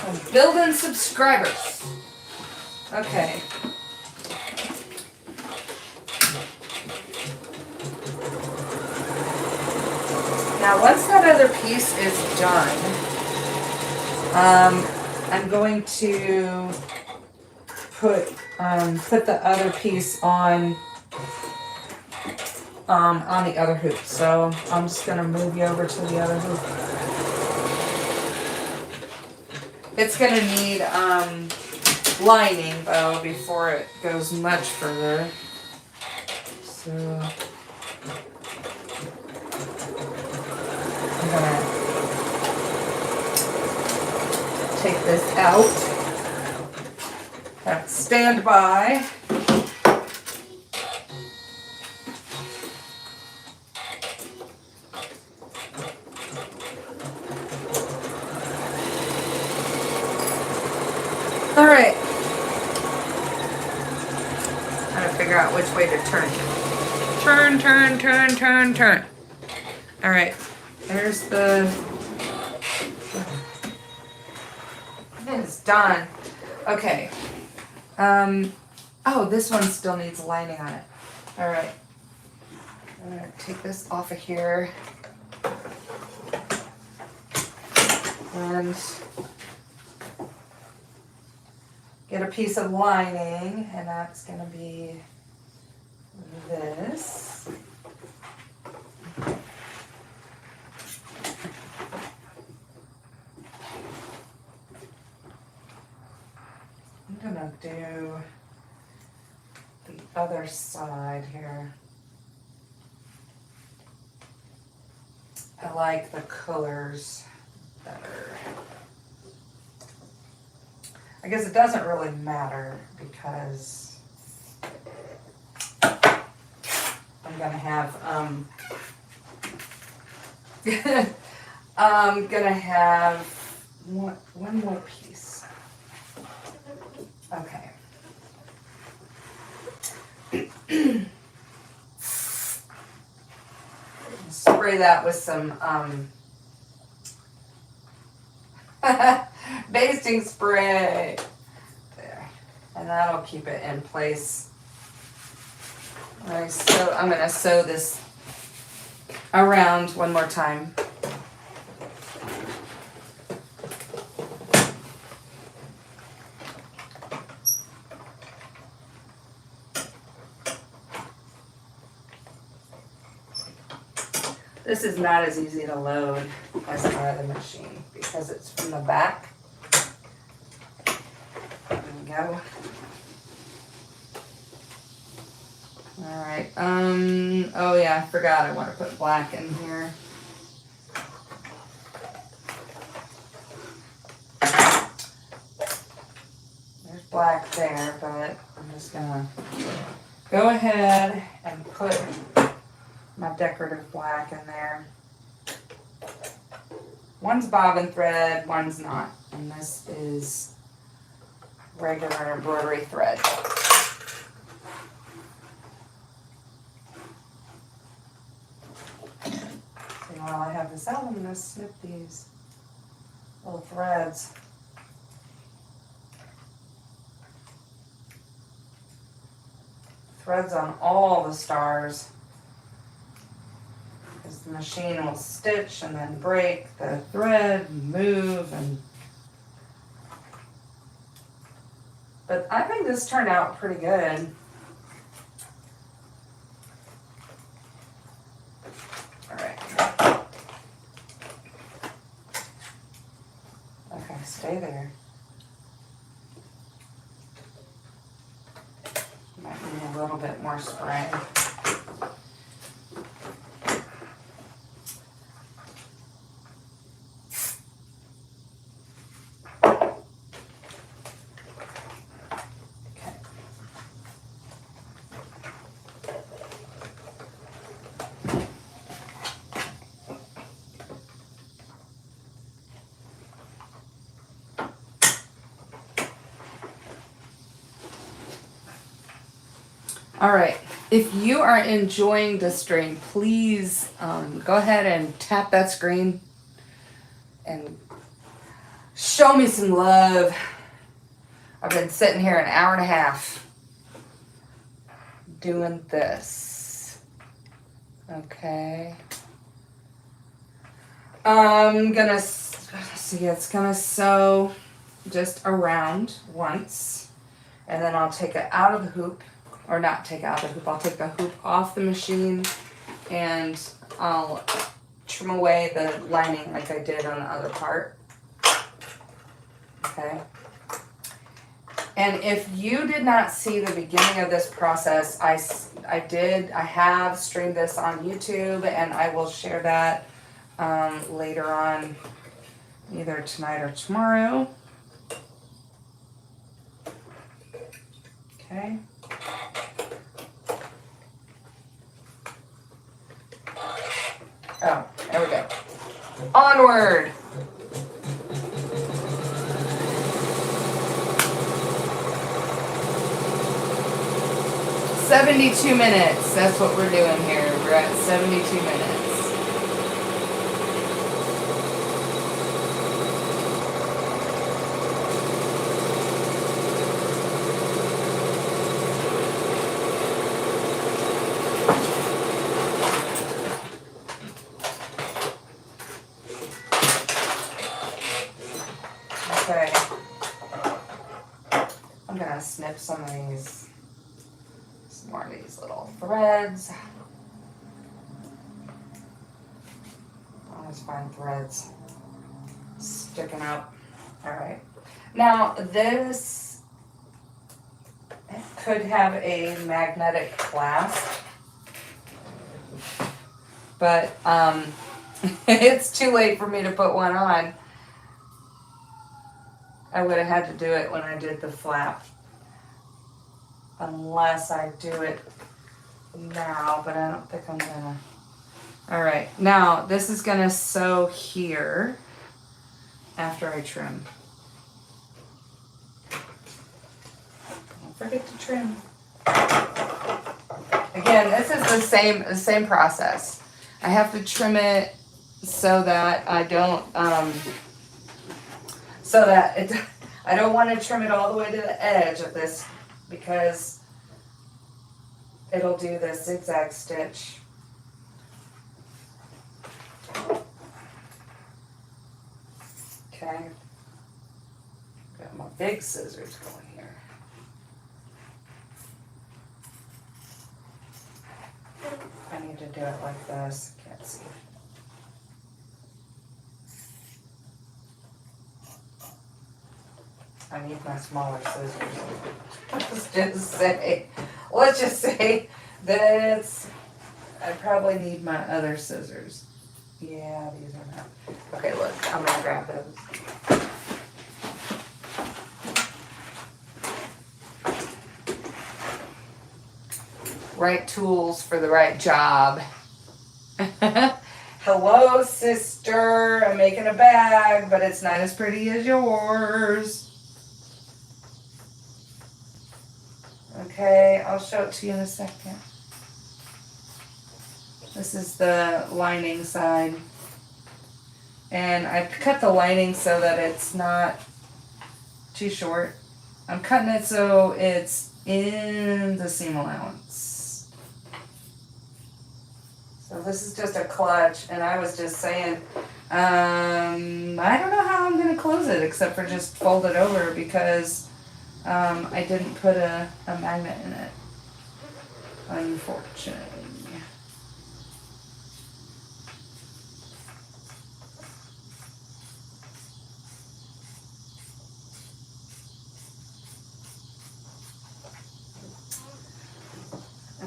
I'm building subscribers. Okay. Now, once that other piece is done, I'm going to put the other piece on the other hoop. So I'm just gonna move you over to the other hoop. It's gonna need lining though before it goes much further. So I'm gonna take this out. Stand by. All right. Trying to figure out which way to turn. Turn, turn, turn, turn, turn. All right. There's the. It's done. Okay. Oh, this one still needs lining on it. All right. I'm gonna take this off of here. And get a piece of lining, and that's gonna be this. I'm gonna do the other side here. I like the colors better. I guess it doesn't really matter because I'm gonna have I'm gonna have one more piece. Okay. Spray that with some basting spray there, and that'll keep it in place. Alright, so I'm gonna sew this around one more time. This is not as easy to load as my other machine because it's from the back. There we go. Alright, oh yeah, I forgot I want to put black in here. There's black there, but I'm just gonna go ahead and put my decorative black in there. One's bobbin thread, one's not. And this is regular embroidery thread. So while I have this out, I'm going to snip these little threads. threads on all the stars. Because the machine will stitch and then break the thread and move and... But I think this turned out pretty good. All right. Okay, stay there. Might need a little bit more spray. All right, if you are enjoying the stream, please go ahead and tap that screen and show me some love. I've been sitting here an hour and a half doing this. Okay. I'm gonna see, it's gonna sew just around once, and then I'll take it out of the hoop. Or not take out the hoop, I'll take the hoop off the machine and I'll trim away the lining like I did on the other part. Okay. And if you did not see the beginning of this process, I have streamed this on YouTube, and I will share that later on, either tonight or tomorrow. Okay. Oh, there we go. Onward! "72 minutes, that's what we're doing here. We're at 72 minutes. Okay. I'm gonna snip some of these, some more of these little threads. I always find threads sticking up. All right. Now this could have a magnetic clasp, but it's too late for me to put one on. I would have had to do it when I did the flap, unless I do it now, but I don't think I'm gonna. All right, now this is gonna sew here after I trim. Don't forget to trim. Again, this is the same process. I have to trim it so that I don't I don't want to trim it all the way to the edge of this, because it'll do this zigzag stitch. Okay. Got my big scissors going here. I need to do it like this. Can't see. I need my smaller scissors. Let's just say that I probably need my other scissors. Yeah, these are not. Okay, look, I'm gonna grab those. Right tools for the right job. Hello, sister. I'm making a bag, but it's not as pretty as yours. Okay, I'll show it to you in a second. This is the lining side. And I cut the lining so that it's not too short. I'm cutting it so it's in the seam allowance. So this is just a clutch, and I was just saying, I don't know how I'm gonna close it except for just fold it over because I didn't put a magnet in it, unfortunately.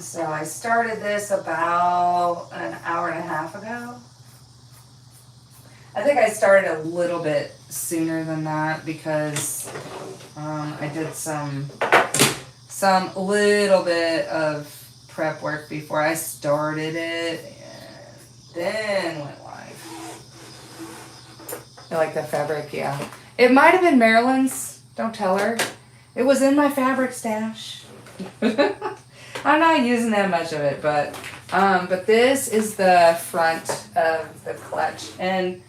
So I started this about an hour and a half ago. I think I started a little bit sooner than that because I did some little bit of prep work before I started it and then went live. I like the fabric, yeah. It might have been Marilyn's, don't tell her. It was in my fabric stash. I'm not using that much of it, but this is the front of the clutch, and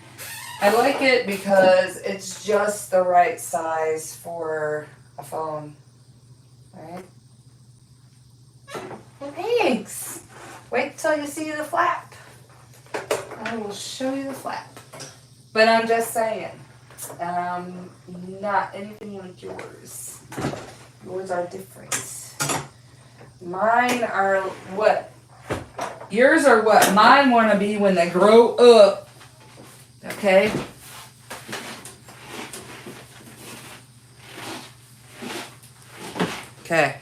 I like it because it's just the right size for a phone, right? Thanks. Wait till you see the flap. I will show you the flap. But I'm just saying, not anything like yours. Yours are different. Mine are what? Yours are what mine want to be when they grow up. Okay? Okay.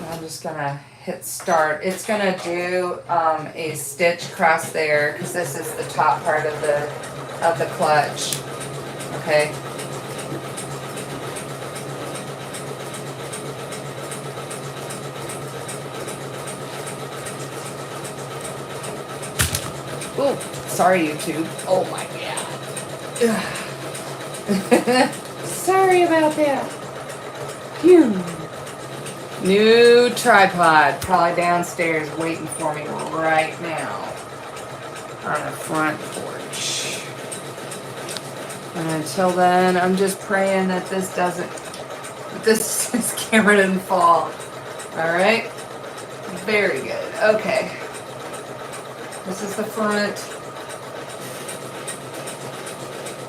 I'm just gonna hit start. It's gonna do a stitch across there because this is the top part of the clutch. Okay. Oh, sorry, YouTube. Oh my god. Sorry about that. Phew. New tripod, probably downstairs waiting for me right now on the front porch. And until then, I'm just praying that this camera doesn't fall. Alright? Very good. Okay. This is the front.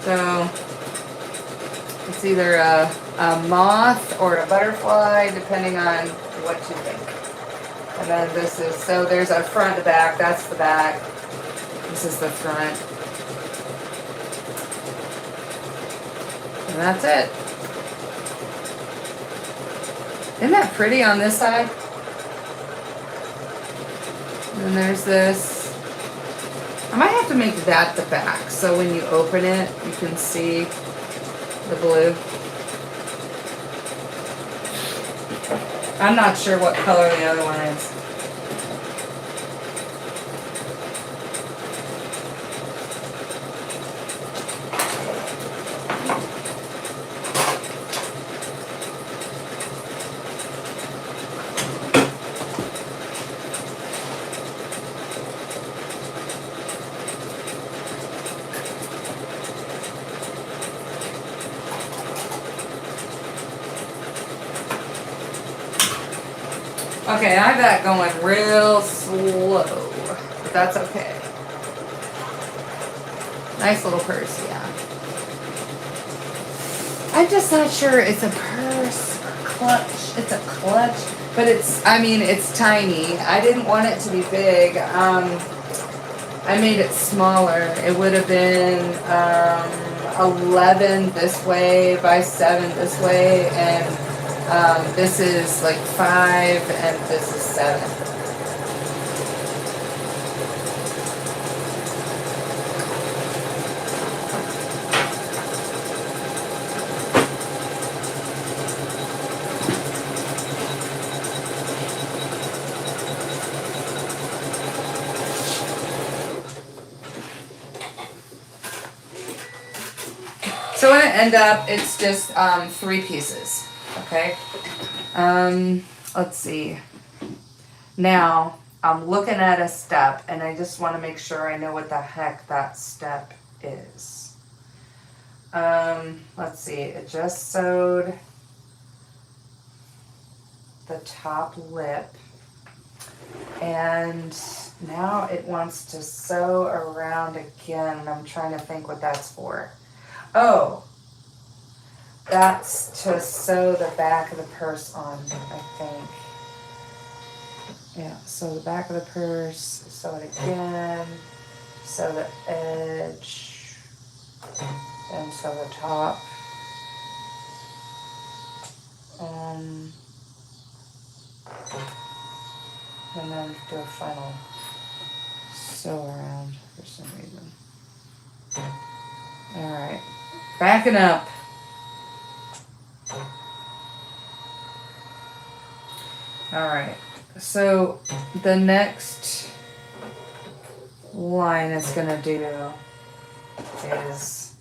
So it's either a moth or a butterfly, depending on what you think. And then this is, so there's a front to back, that's the back. This is the front. And that's it. Isn't that pretty on this side? And then there's this. I might have to make that the back, so when you open it, you can see the blue. I'm not sure what color the other one is. Okay, I have that going real slow, but that's okay. Nice little purse, yeah. I'm just not sure it's a purse or clutch. It's a clutch, but it's tiny. I didn't want it to be big. I made it smaller. It would have been 11 this way by 7 this way, and this is like 5 and this is 7. So when it end up, it's just 3 pieces. Okay. Let's see. Now, I'm looking at a step, and I just want to make sure I know what the heck that step is. Let's see. It just sewed the top lip. And now it wants to sew around again, and I'm trying to think what that's for. Oh, that's to sew the back of the purse on, I think. Yeah, sew the back of the purse, sew it again, sew the edge, and sew the top. And then do a final sew around for some reason. Alright, backing up. Alright, so the next line it's gonna do is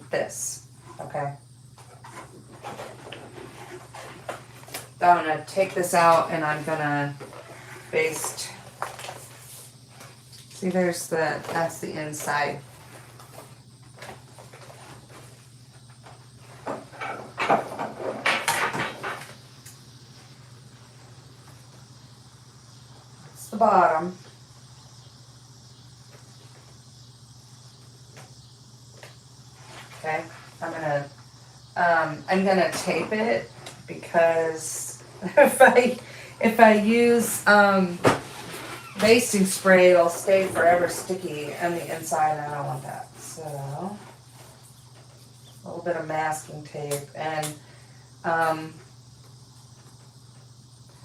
this, okay? I'm gonna take this out and I'm gonna baste. See, that's the inside. It's the bottom. Okay, I'm gonna tape it because if I use basting spray, it'll stay forever sticky on the inside, and I don't want that. So a little bit of masking tape, and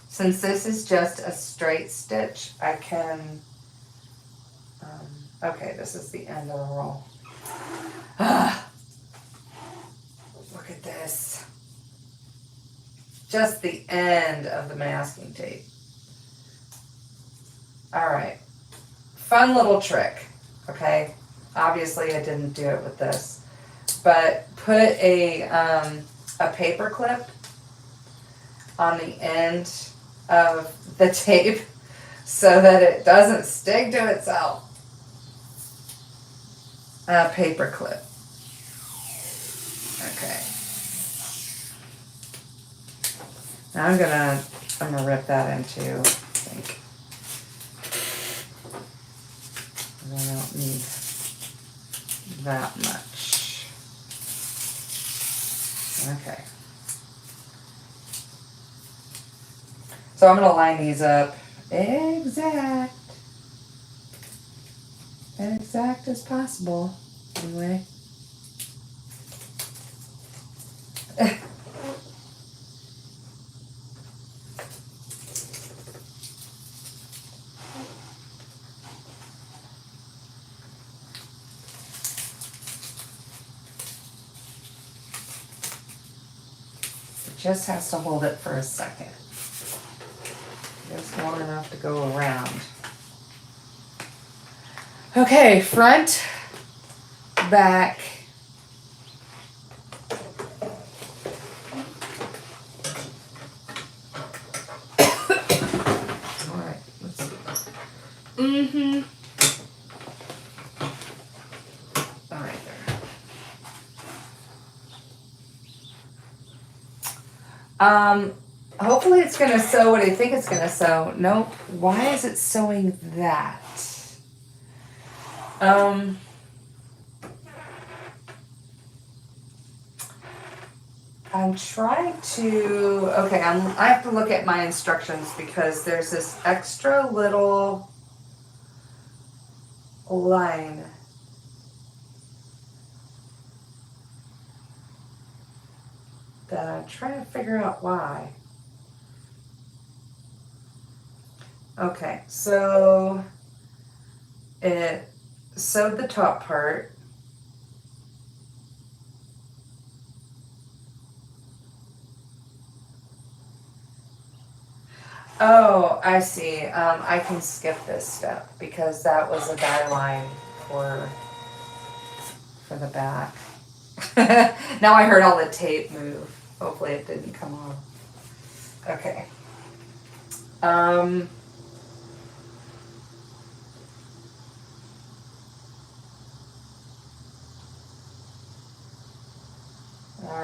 since this is just a straight stitch, I can. Okay, this is the end of the roll. Look at this. Just the end of the masking tape. Alright. Fun little trick. Okay. Obviously I didn't do it with this. But put a paper clip on the end of the tape so that it doesn't stick to itself. A paper clip. Okay. Now I'm gonna rip that in too, I think. I don't need that much. Okay. So I'm gonna line these up exact as possible, anyway. Just has to hold it for a second. Just long enough to go around. Okay, front, back. Alright, let's see. Alright there. Hopefully it's gonna sew what I think it's gonna sew. Nope. Why is it sewing that? I'm trying to, okay, I have to look at my instructions because there's this extra little line. That I'm trying to figure out why. Okay, so it sewed the top part. Oh, I see. I can skip this step because that was a guy line for the back. Now I heard all the tape move. Hopefully it didn't come off. Okay. All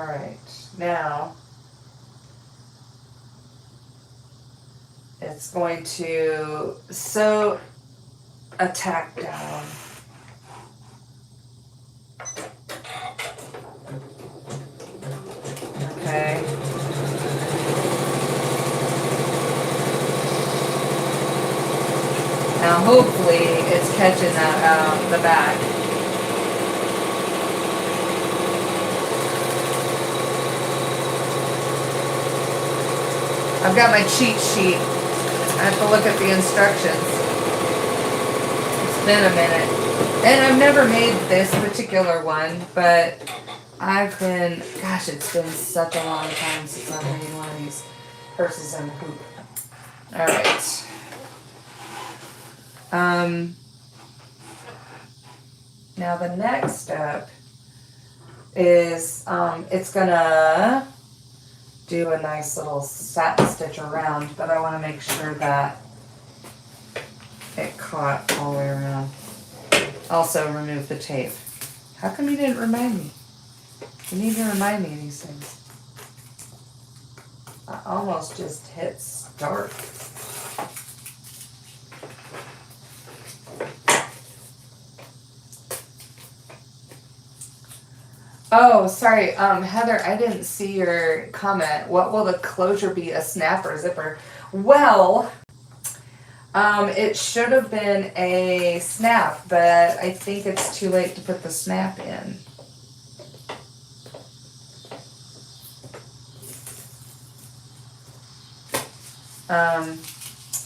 right. Now it's going to sew a tack down. Okay. Now hopefully it's catching that out the back. I've got my cheat sheet. I have to look at the instructions. It's been a minute. And I've never made this particular one, but I've been, gosh, it's been such a long time since I've made one of these purses and hoop. Alright. Now the next step is it's gonna do a nice little satin stitch around, but I want to make sure that it caught all the way around. Also remove the tape. How come you didn't remind me? You need to remind me of these things. I almost just hit start. Oh, sorry, Heather, I didn't see your comment. What will the closure be, a snap or a zipper? Well, it should have been a snap, but I think it's too late to put the snap in. I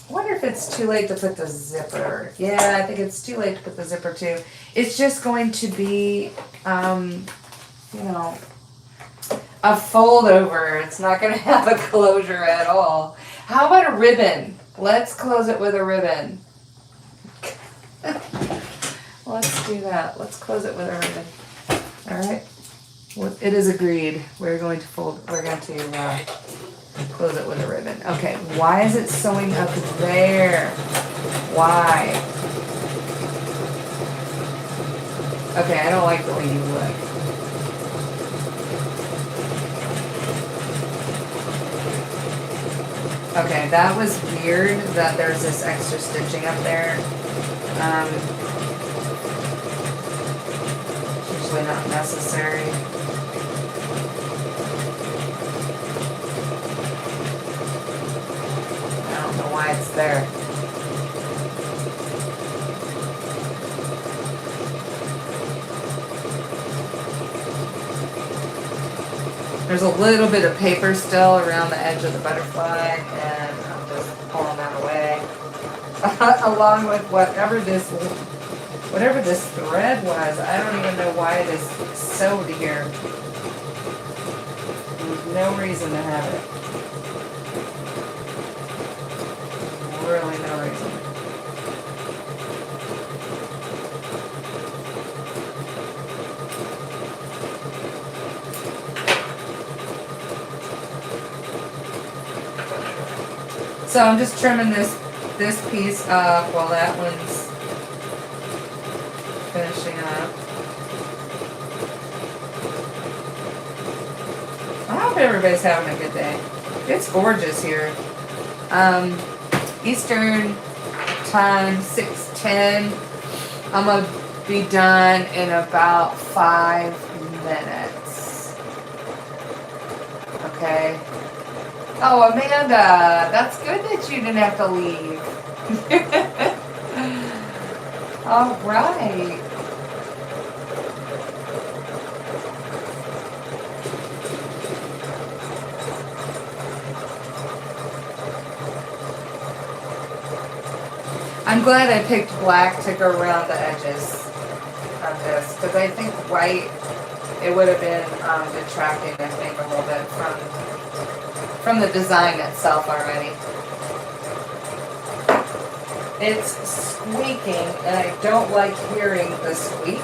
wonder if it's too late to put the zipper. Yeah, I think it's too late to put the zipper too. It's just going to be, you know, a fold over. It's not going to have a closure at all. How about a ribbon? Let's close it with a ribbon. Let's do that. Let's close it with a ribbon. All right. Well, it is agreed. We're going to fold. We're going to close it with a ribbon. Okay. Why is it sewing up there? Why? Okay. I don't like the way you look. Okay, that was weird that there's this extra stitching up there. It's usually not necessary. I don't know why it's there. There's a little bit of paper still around the edge of the butterfly, and I'm just pulling that away. Along with whatever this thread was. I don't even know why it is sewed here. There's no reason to have it. Really no reason. So I'm just trimming this piece up while that one's finishing up. I hope everybody's having a good day. It's gorgeous here. Eastern time, 6:10. I'm gonna be done in about 5 minutes. Okay. Oh, Amanda, that's good that you didn't have to leave. All right. I'm glad I picked black to go around the edges on this, because I think white, it would have been detracting, I think, a little bit from the design itself already. It's squeaking, and I don't like hearing the squeak,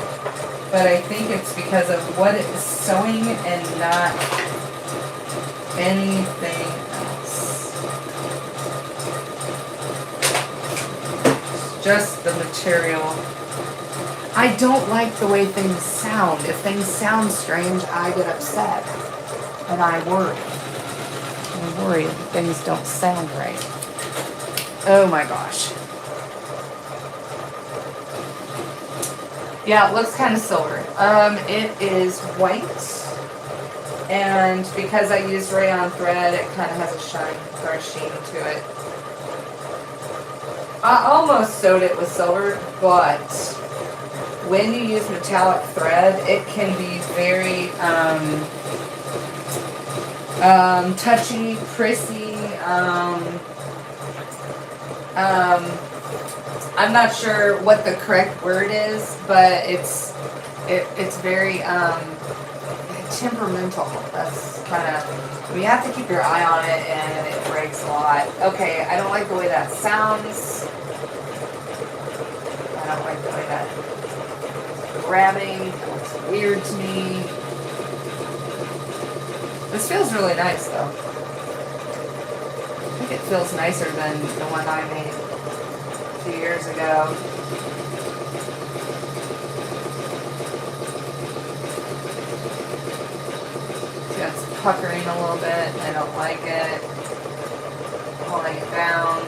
but I think it's because of what it is sewing and not anything else. It's just the material. I don't like the way things sound. If things sound strange, I get upset, and I worry. I'm worried that things don't sound right. Oh my gosh. Yeah, it looks kind of silver. It is white, and because I used rayon thread, it kind of has a shine or a sheen to it. I almost sewed it with silver, but when you use metallic thread, it can be very touchy, prissy. I'm not sure what the correct word is, but it's very temperamental. That's kind of, you have to keep your eye on it, and it breaks a lot. Okay, I don't like the way that sounds. I don't like the way that grabbing. It looks weird to me. This feels really nice though. I think it feels nicer than the one I made a few years ago. See, it's puckering a little bit. I don't like it. Pulling it down.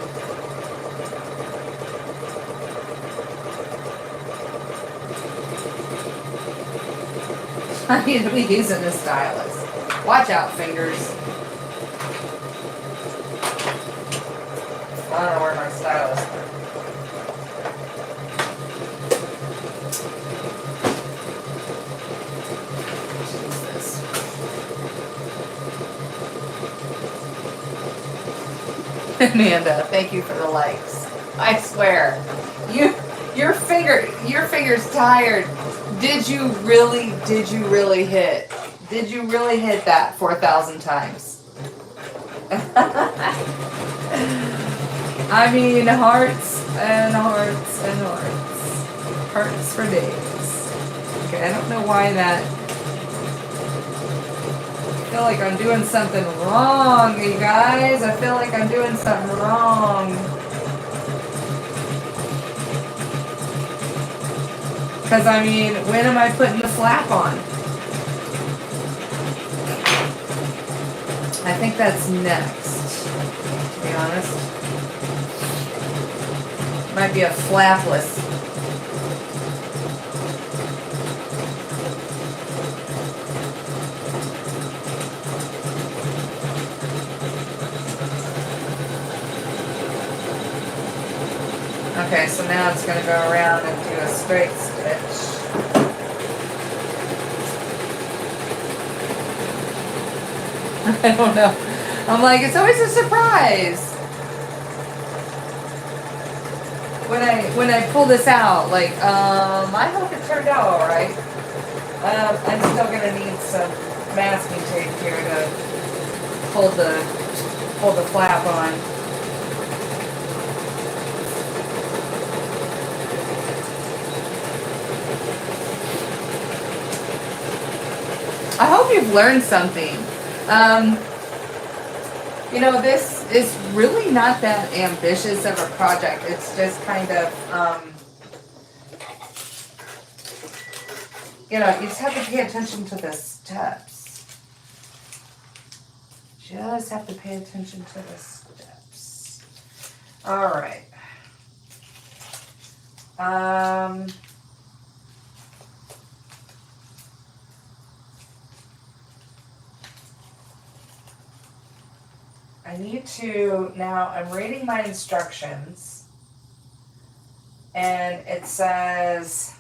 I need to be using this stylus. Watch out, fingers. I don't know where my stylus went. Jesus. Amanda, thank you for the likes. I swear. Your finger's tired. Did you really hit? Did you really hit that 4,000 times? I mean, hearts and hearts and hearts. Hearts for days. Okay, I don't know why that... I feel like I'm doing something wrong, you guys. I feel like I'm doing something wrong. Because, I mean, when am I putting the flap on? I think that's next, to be honest. Might be a flapless. Okay, so now it's going to go around and do a straight stitch. I don't know. I'm like, it's always a surprise when I pull this out. Like, I hope it turned out all right. I'm still gonna need some masking tape here to hold the flap on. I hope you've learned something. You know, this is really not that ambitious of a project. It's just kind of, you know, you just have to pay attention to the steps. Just have to pay attention to the steps. All right. I need to, now I'm reading my instructions, and it says,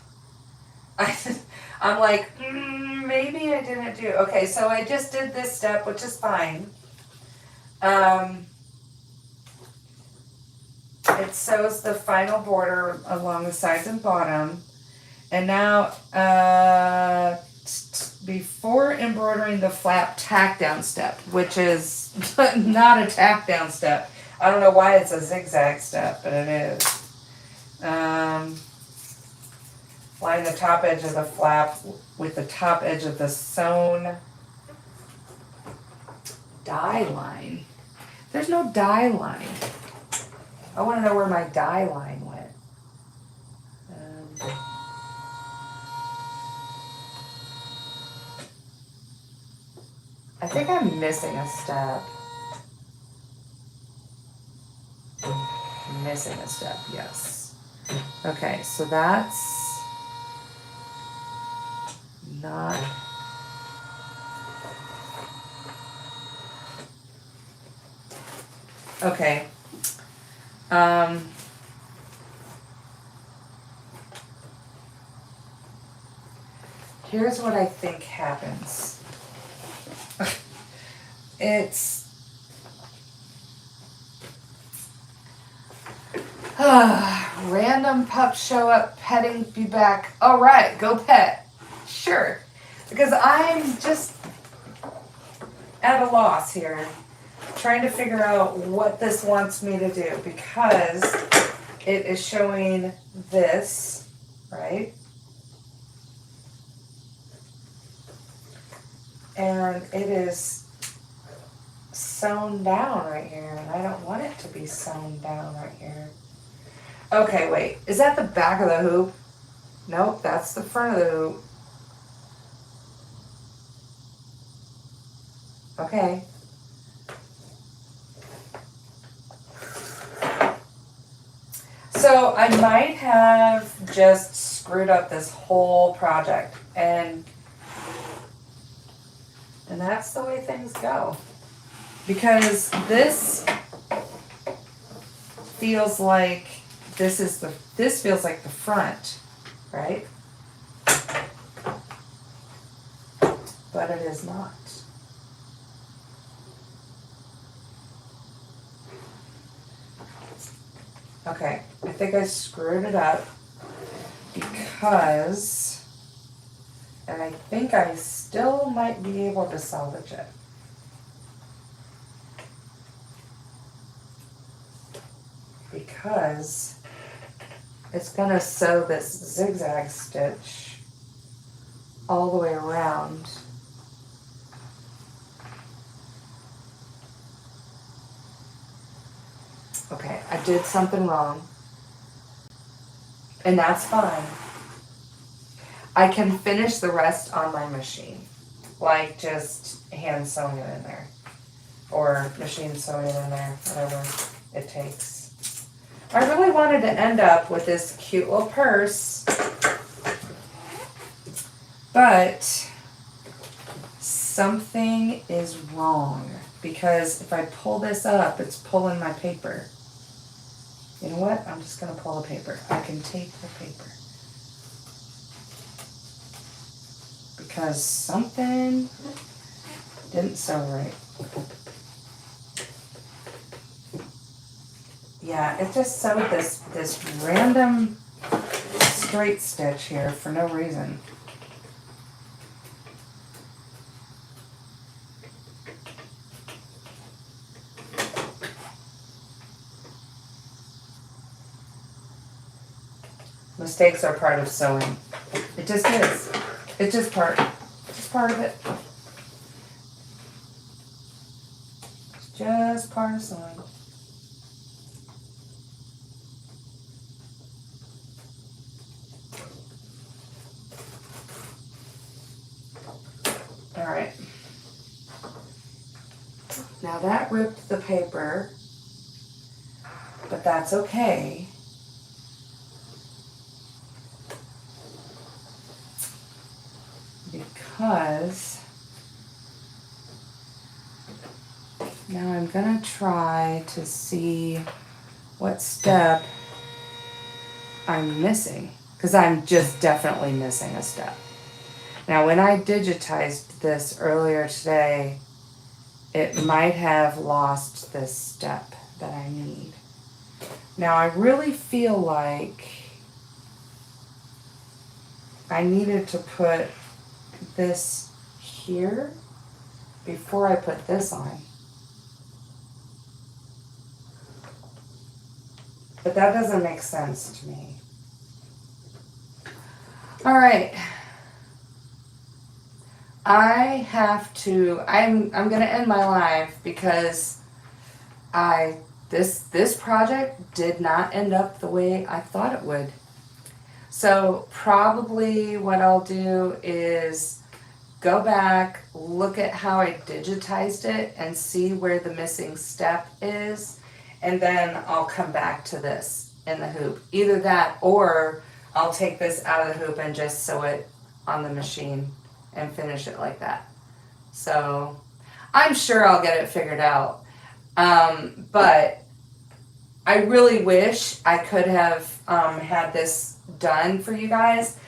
I'm like, maybe I didn't do, okay, so I just did this step, which is fine. It sews the final border along the sides and bottom, and now, before embroidering the flap tack down step, which is not a tack down step. I don't know why it's a zigzag step, but it is. Line the top edge of the flap with the top edge of the sewn die line. There's no die line. I want to know where my die line went. I think I'm missing a step. I'm missing a step, yes. Okay, so that's not... Okay. Here's what I think happens. It's random pups show up, petting, be back. All right, go pet. Sure. Because I'm just at a loss here, trying to figure out what this wants me to do, because it is showing this, right? And it is sewn down right here, and I don't want it to be sewn down right here. Okay, wait. Is that the back of the hoop? Nope, that's the front of the hoop. Okay. So I might have just screwed up this whole project, and that's the way things go. Because this feels like this feels like the front, right? But it is not. Okay, I think I screwed it up because, and I think I still might be able to salvage it. Because it's gonna sew this zigzag stitch all the way around. Okay, I did something wrong. And that's fine. I can finish the rest on my machine. Like just hand sewing it in there. Or machine sewing it in there, whatever it takes. I really wanted to end up with this cute little purse. But something is wrong. Because if I pull this up, it's pulling my paper. You know what? I'm just going to pull the paper. I can take the paper. Because something didn't sew right. Yeah, it just sewed this random straight stitch here for no reason. Mistakes are part of sewing. It just is. It's just part of it. It's just part of sewing. All right. Now that ripped the paper, but that's okay. Because now I'm gonna try to see what step I'm missing, because I'm just definitely missing a step. Now when I digitized this earlier today, it might have lost this step that I need. Now I really feel like I needed to put this here before I put this on. But that doesn't make sense to me. All right. I'm going to end my live because this project did not end up the way I thought it would. So probably what I'll do is go back, look at how I digitized it and see where the missing step is, and then I'll come back to this in the hoop. Either that, or I'll take this out of the hoop and just sew it on the machine and finish it like that. So I'm sure I'll get it figured out. But I really wish I could have had this done for you guys.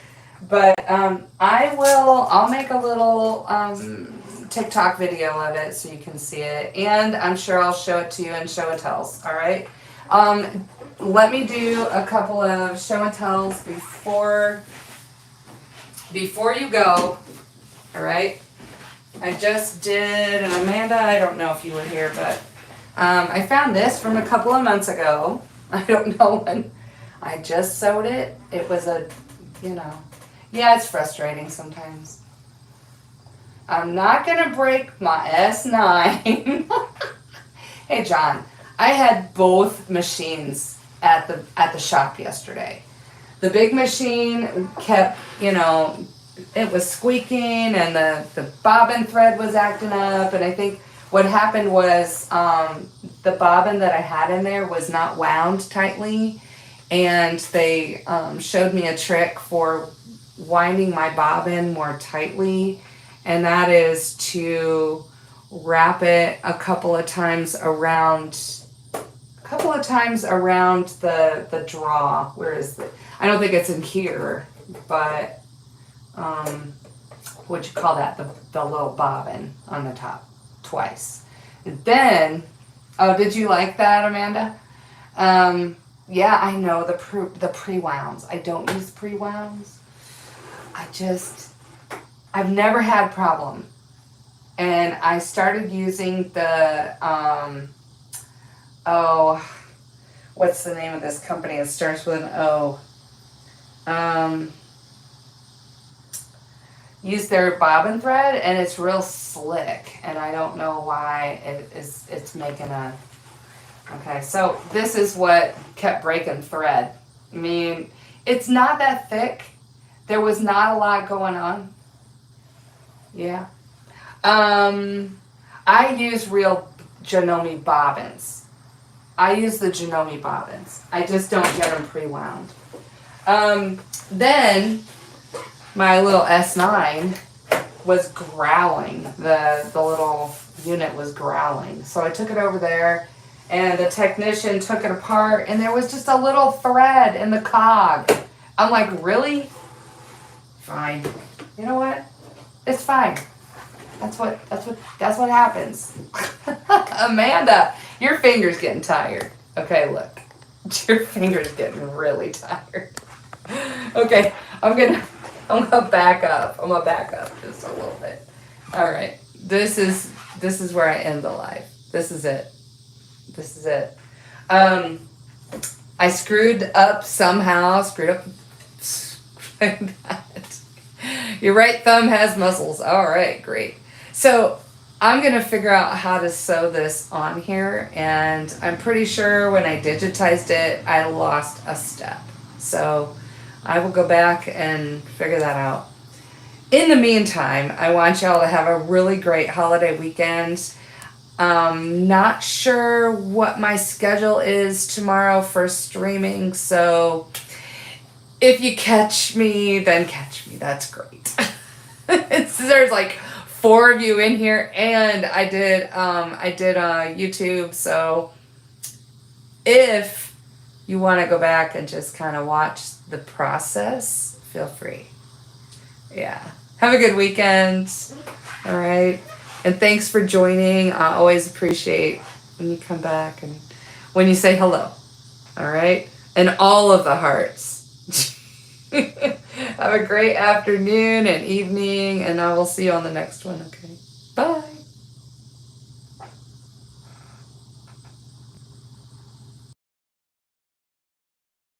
But I'll make a little TikTok video of it so you can see it. And I'm sure I'll show it to you in show and tells, all right? Let me do a couple of show and tells before you go, all right? I just did, and Amanda, I don't know if you were here, but I found this from a couple of months ago. I don't know when. I just sewed it. It was yeah, it's frustrating sometimes. I'm not gonna break my S9. Hey, John, I had both machines at the shop yesterday. The big machine kept, it was squeaking, and the bobbin thread was acting up, and I think what happened was the bobbin that I had in there was not wound tightly, and they showed me a trick for winding my bobbin more tightly, and that is to wrap it a couple of times around the draw. Where is it? I don't think it's in here, but what you call that, the little bobbin on the top, twice. And then, oh, did you like that, Amanda? Yeah, I know the pre-wounds. I don't use pre-wounds. I've never had problem. And I started using the, what's the name of this company? It starts with an O. Use their bobbin thread, and it's real slick, and I don't know why it's making a, okay, so this is what kept breaking thread. I mean, it's not that thick. There was not a lot going on. Yeah. I use real Janome bobbins. I use the Janome bobbins. I just don't get them pre-wound. Then my little S9 was growling. The little unit was growling. So I took it over there, and the technician took it apart, and there was just a little thread in the cog. I'm like, really? Fine. You know what? It's fine. That's what happens. Amanda, your finger's getting tired. Okay, look. Your finger's getting really tired. Okay, I'm gonna back up. I'm gonna back up just a little bit. All right. This is where I end the live. This is it. I screwed up somehow. Your right thumb has muscles. All right, great. So I'm going to figure out how to sew this on here, and I'm pretty sure when I digitized it, I lost a step. So I will go back and figure that out. In the meantime, I want y'all to have a really great holiday weekend. Not sure what my schedule is tomorrow for streaming, so if you catch me, then catch me. That's great. There's like 4 of you in here, and I did YouTube, so if you want to go back and just kind of watch the process, feel free. Yeah. Have a good weekend. All right. And thanks for joining. I always appreciate when you come back and when you say hello. All right. And all of the hearts. Have a great afternoon and evening, and I will see you on the next one, okay?